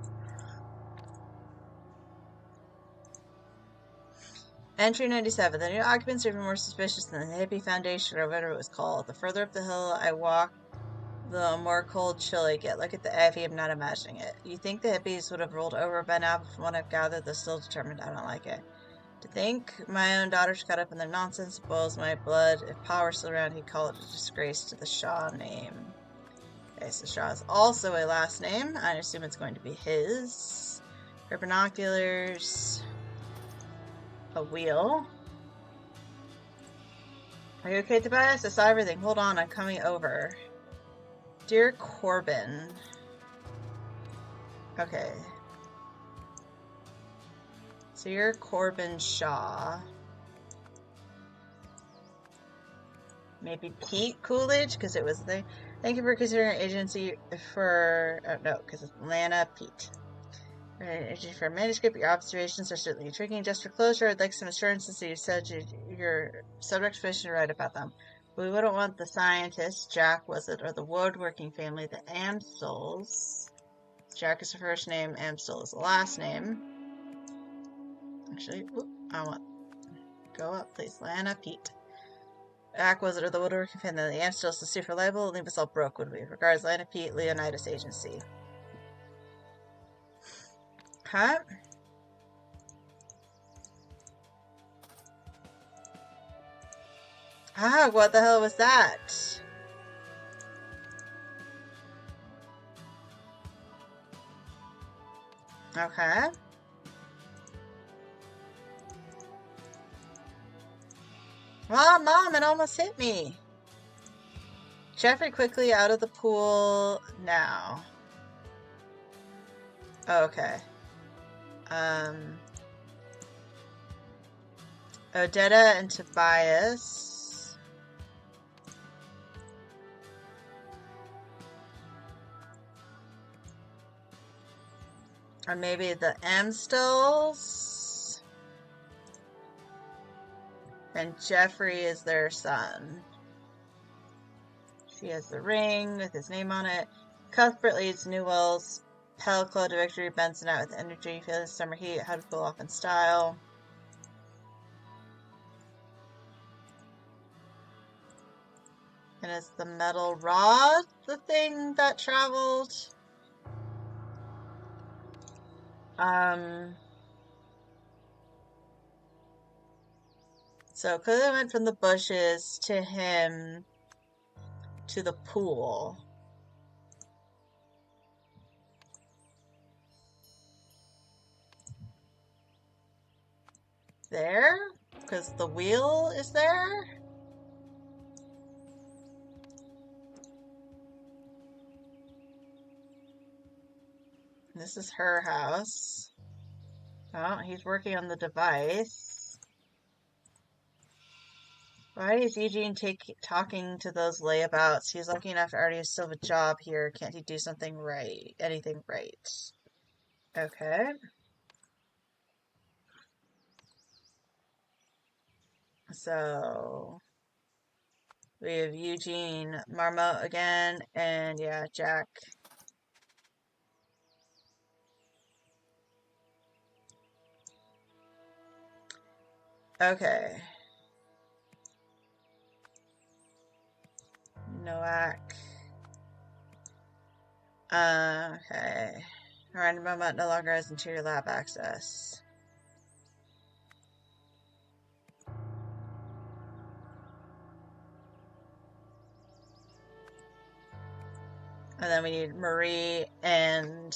Entry 97. The new occupants are even more suspicious than the Hippie Foundation or whatever it was called. The further up the hill I walk, the more cold, chill I get. Look at the Effie, I'm not imagining it. You think the hippies would have rolled over by now, but from what I've gathered, they're still determined I don't like it. To think my own daughters got up in their nonsense boils my blood. If Pa were still around, he'd call it a disgrace to the Shaw name. Okay, so Shaw is also a last name. I assume it's going to be his. Her binoculars. A wheel. Are you okay, Tobias? I saw everything. Hold on, I'm coming over. Dear Corbin. Okay. So you're Corbin Shaw. Maybe Pete Coolidge, because it was the. Thank you for considering our agency for. No, because it's Lana Pete. Agency for a manuscript. Your observations are certainly intriguing. Just for closure, I'd like some assurances that you said your subject permission to write about them. But we wouldn't want the scientists, Jack was it, or the woodworking family, the Amstels. Jack is the first name, Amstel is the last name. Actually, I want. Go up, please. Lana Pete. Jack was it, or the woodworking family, the Amstels, the sue for libel, leave us all broke, would we? Regards, Lana Pete, Leonidas Agency. Huh? Ah, what the hell was that? Okay. Oh, Mom, it almost hit me. Jeffrey quickly out of the pool now. Oh, okay. Odetta and Tobias. Or maybe the Amstels. And Jeffrey is their son. She has the ring with his name on it. Cuthbert leads Newell's Pell Club to victory. Benson out with energy. Feel the summer heat. How to cool off in style. And is the metal rod the thing that traveled? So clearly went from the bushes to him to the pool. There? Because the wheel is there? This is her house. Oh, he's working on the device. Why is Eugene talking to those layabouts? He's lucky enough to already still have a job here. Can't he do something right? Anything right? Okay. So we have Eugene Marmot again, and yeah, Jack. Okay. Noack. Okay. Random Marmot no longer has interior lab access. And then we need Marie and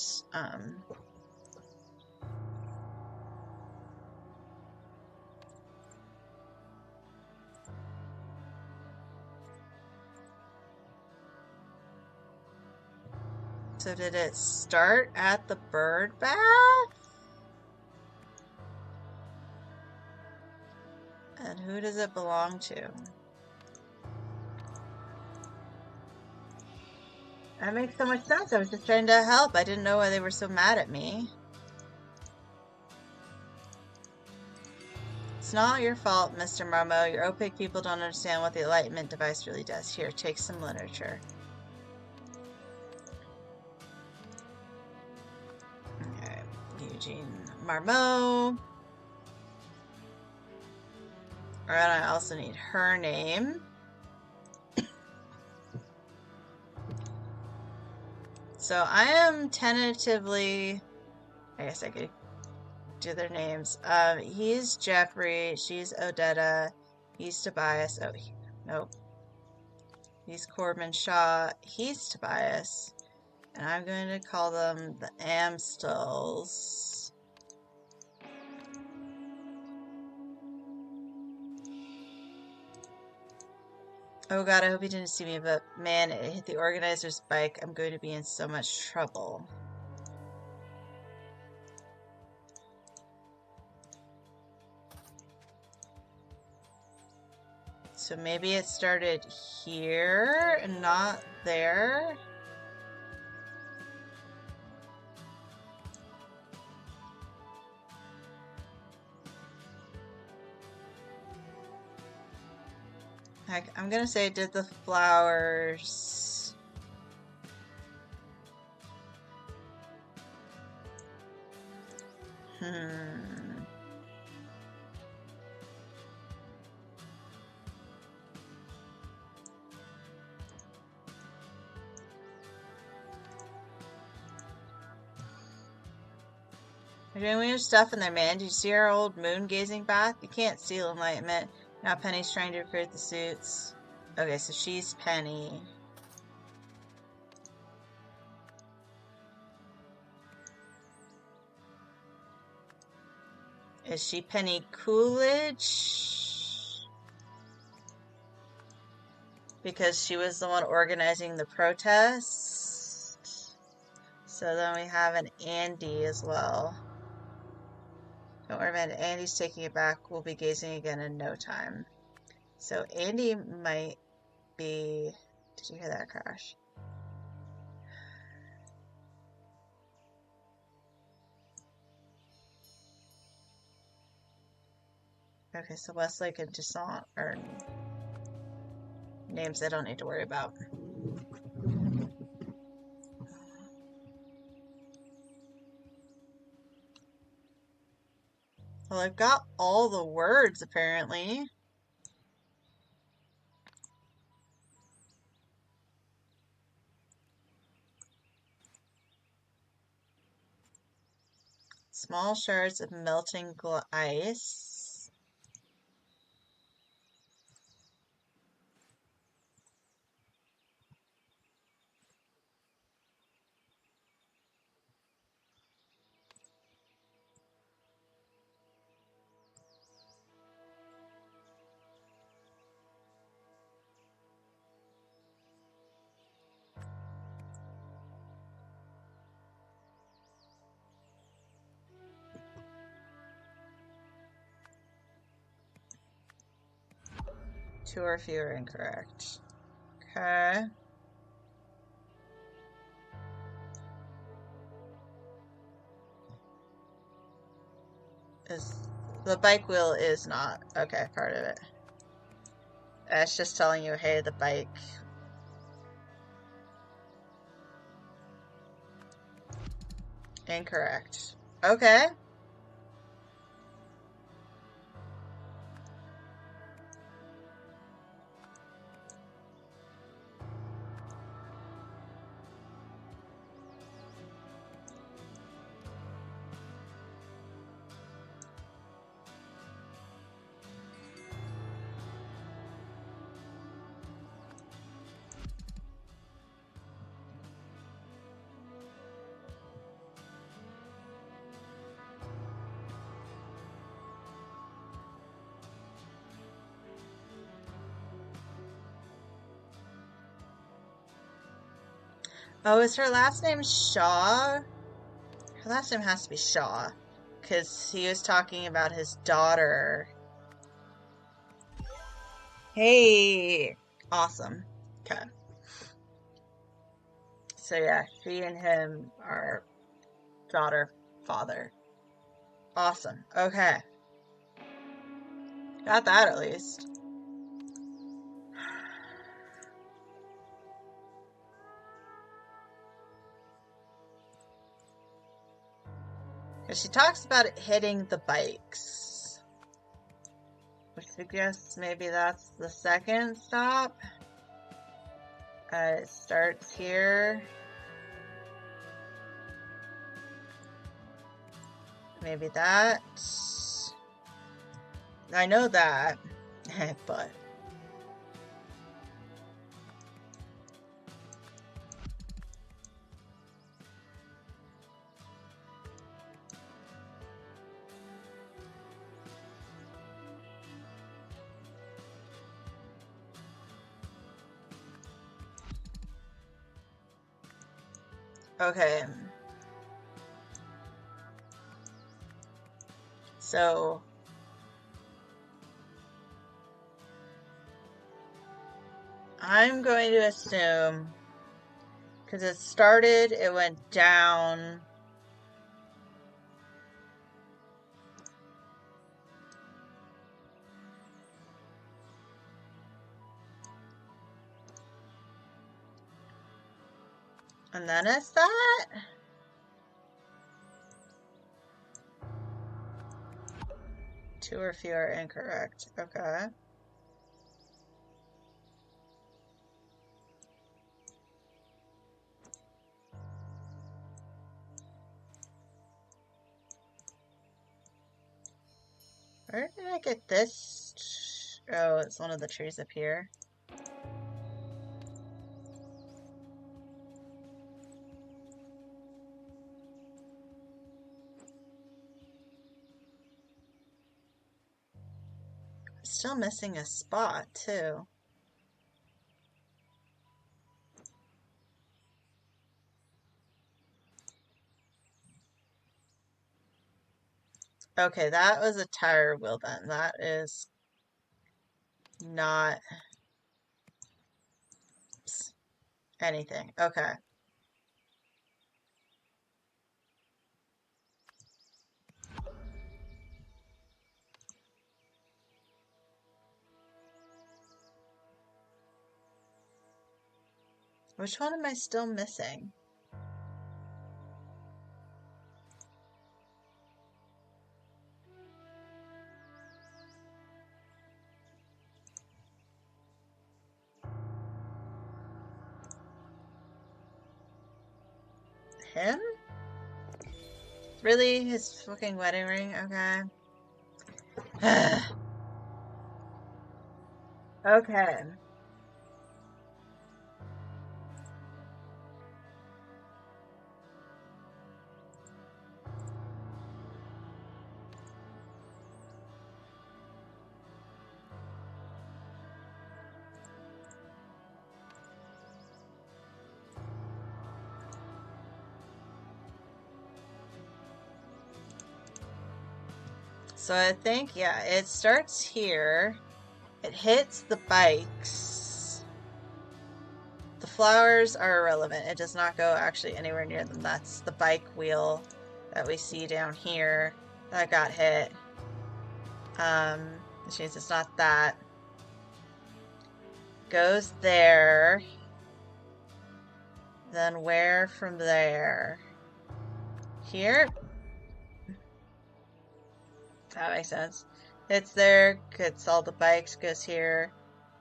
so did it start at the bird bath? And who does it belong to? That makes so much sense. I was just trying to help. I didn't know why they were so mad at me. It's not your fault, Mr. Marmot. Your opaque people don't understand what the Enlightenment device really does. Here, take some literature. Okay, Eugene Marmot. Alright, I also need her name. So I am tentatively, I guess I could do their names. He's Jeffrey. She's Odetta. He's Tobias. Oh, nope. He's Corbin Shaw. He's Tobias. And I'm going to call them the Amstels. Oh god, I hope he didn't see me, but man, it hit the organizer's bike. I'm going to be in so much trouble. So maybe it started here and not there? Heck, I'm gonna say it did the flowers. They're doing weird stuff in there, man. Did you see our old moon-gazing bath? You can't steal enlightenment. Now Penny's trying to recruit the suits. Okay, so she's Penny. Is she Penny Coolidge? Because she was the one organizing the protest. So then we have an Andy as well. Don't worry about it. Andy's taking it back. We'll be gazing again in no time. So Andy might be... Did you hear that crash? Okay, so Westlake and Toussaint are names I don't need to worry about. Well, I've got all the words, apparently. Small shards of melting ice. Two or fewer incorrect. Okay. The bike wheel is not, okay, part of it. It's just telling you, hey, the bike. Incorrect. Okay. Oh, is her last name Shaw? Her last name has to be Shaw, because he was talking about his daughter. Hey! Awesome. Okay. So yeah, she and him are daughter, father. Awesome. Okay. Got that at least. She talks about it hitting the bikes, which suggests maybe that's the second stop. It starts here. maybe that. I know that, but... Okay. So... I'm going to assume, because it started, it went down. And then it's that? Two or fewer incorrect. Okay. Where did I get this? Oh, it's one of the trees up here. Still missing a spot, too. Okay, that was a tire wheel then. That is not anything. Okay. Which one am I still missing? Him? Really? His fucking wedding ring? Okay. Okay. So I think, yeah, it starts here. It hits the bikes. The flowers are irrelevant. It does not go actually anywhere near them. That's the bike wheel that we see down here that got hit. Which means it's not that. Goes there. Then where from there? Here? That makes sense. It's there, gets all the bikes, goes here,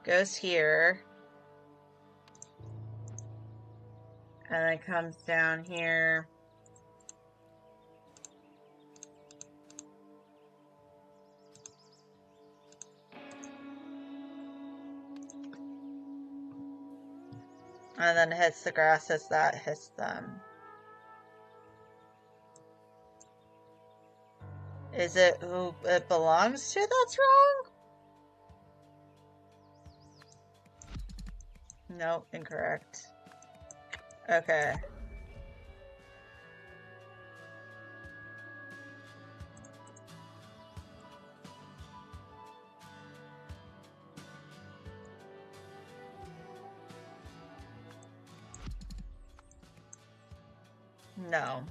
goes here. And then comes down here. And then hits the grass as that hits them. Is it who it belongs to that's wrong? Nope, incorrect. Okay. No.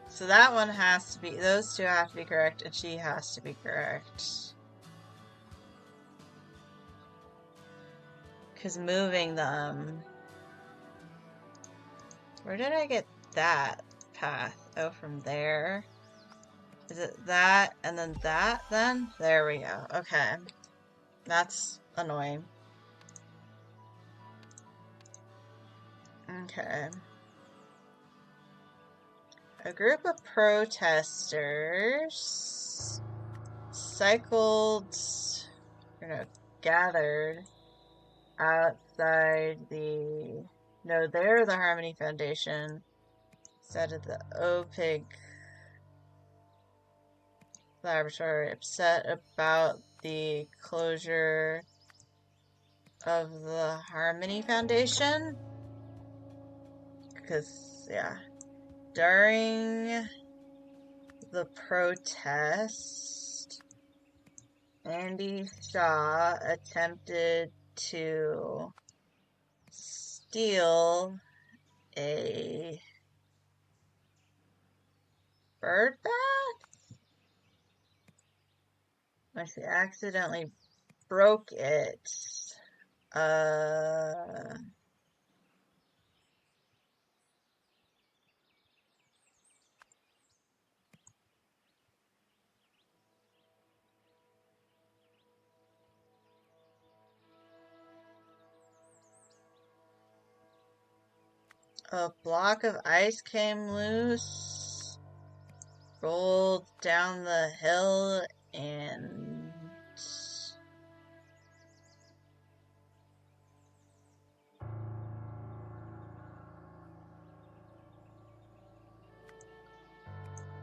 So that one has to be, those two have to be correct, and she has to be correct. Because moving them... Where did I get that path? Oh, from there. Is it that and then that then? There we go. Okay. That's annoying. Okay. A group of protesters gathered outside the... No, they're the Harmony Foundation. Instead of the OPIG laboratory, upset about the closure of the Harmony Foundation. Because, yeah. During the protest, Andy Shaw attempted to steal a bird bath? I see, accidentally broke it. A block of ice came loose, rolled down the hill, and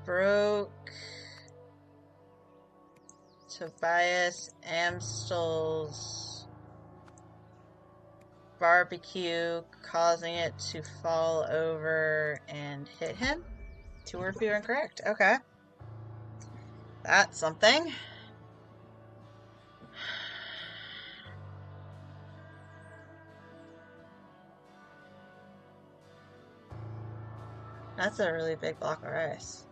broke Tobias Amstel's barbecue, causing it to fall over and hit him. 2 or fewer incorrect. Okay. That's something. That's a really big block of ice.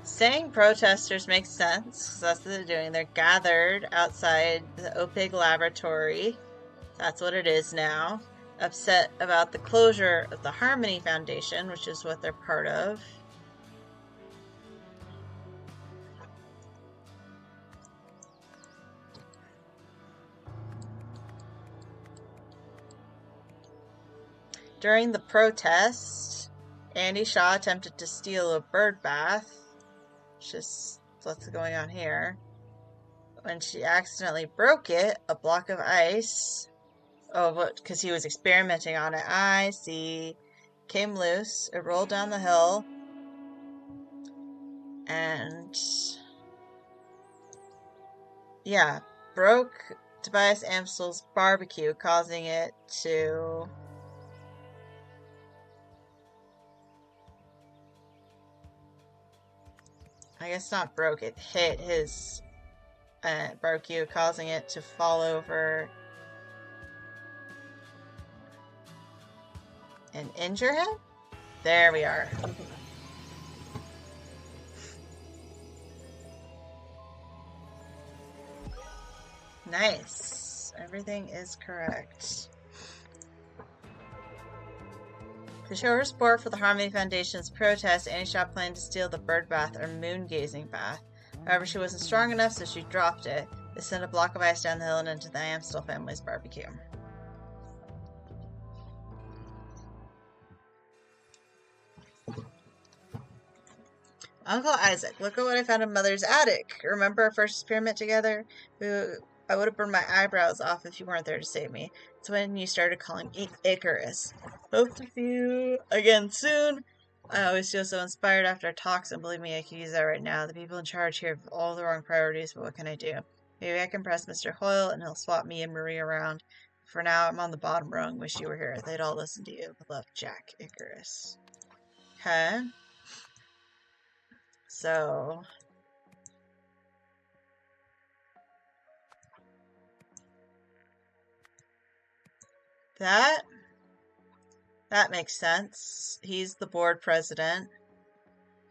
Saying protesters makes sense, because that's what they're doing. They're gathered outside the OPIG laboratory. That's what it is now. Upset about the closure of the Harmony Foundation, which is what they're part of. During the protest, Andy Shaw attempted to steal a bird bath, which is what's going on here. When she accidentally broke it, a block of ice. Oh, because he was experimenting on it. I see. Came loose. It rolled down the hill. And... yeah. Broke Tobias Amstel's barbecue, causing it to... I guess not broke. It hit his barbecue, causing it to fall over and injure him? There we are. Nice. Everything is correct. To show her support for the Harmony Foundation's protest, Annie Shaw planned to steal the bird bath or moon-gazing bath. However, she wasn't strong enough, so she dropped it. This sent a block of ice down the hill and into the Amstel family's barbecue. Uncle Isaac, look at what I found in Mother's attic. Remember our first experiment together? I would have burned my eyebrows off if you weren't there to save me. It's when you started calling me Icarus. Hope to see you again soon. I always feel so inspired after our talks, and believe me, I could use that right now. The people in charge here have all the wrong priorities, but what can I do? Maybe I can press Mr. Hoyle, and he'll swap me and Marie around. For now, I'm on the bottom rung. Wish you were here. They'd all listen to you. With love, Jack Icarus. Okay. So... that makes sense. He's the board president.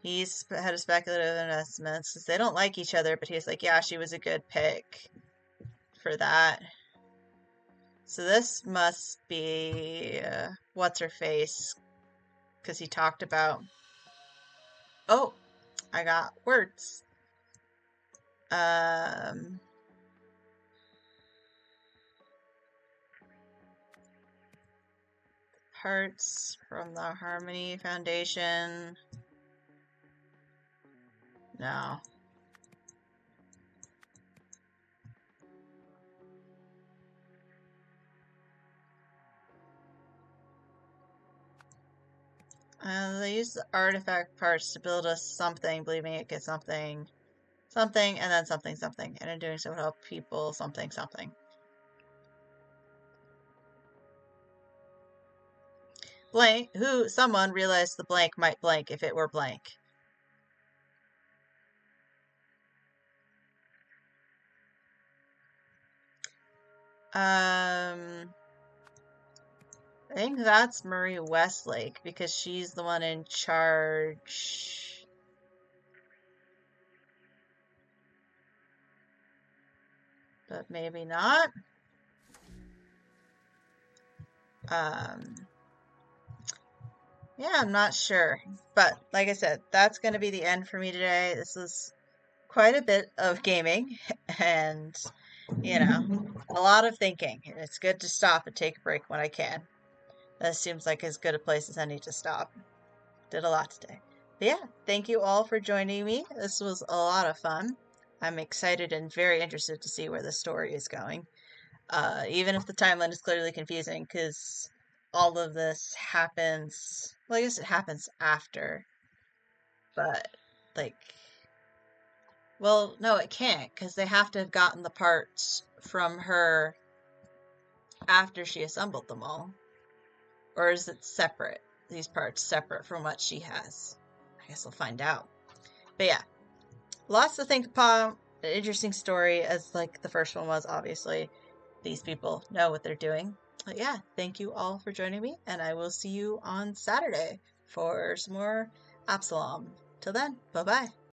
He's head of speculative investments because they don't like each other, but he's like, yeah, she was a good pick for that. So this must be what's her face, because he talked about. Oh, I got words. Parts from the Harmony Foundation. No. They use the artifact parts to build us something, believing it gets something, something, and then something, something. And in doing so, it help people something, something. Blank, someone realized the blank might blank if it were blank. I think that's Marie Westlake because she's the one in charge. But maybe not. Yeah, I'm not sure. But like I said, that's going to be the end for me today. This was quite a bit of gaming and, you know, a lot of thinking. And it's good to stop and take a break when I can. This seems like as good a place as any to stop. Did a lot today. But yeah, thank you all for joining me. This was a lot of fun. I'm excited and very interested to see where the story is going. Even if the timeline is clearly confusing, because all of this happens. Well, I guess it happens after, but like, well, no, it can't, because they have to have gotten the parts from her after she assembled them all. Or is it separate? These parts separate from what she has? I guess we'll find out. But yeah, lots to think about. An interesting story, as like the first one was, obviously. These people know what they're doing. But yeah, thank you all for joining me, and I will see you on Saturday for some more Absalom. Till then, bye bye.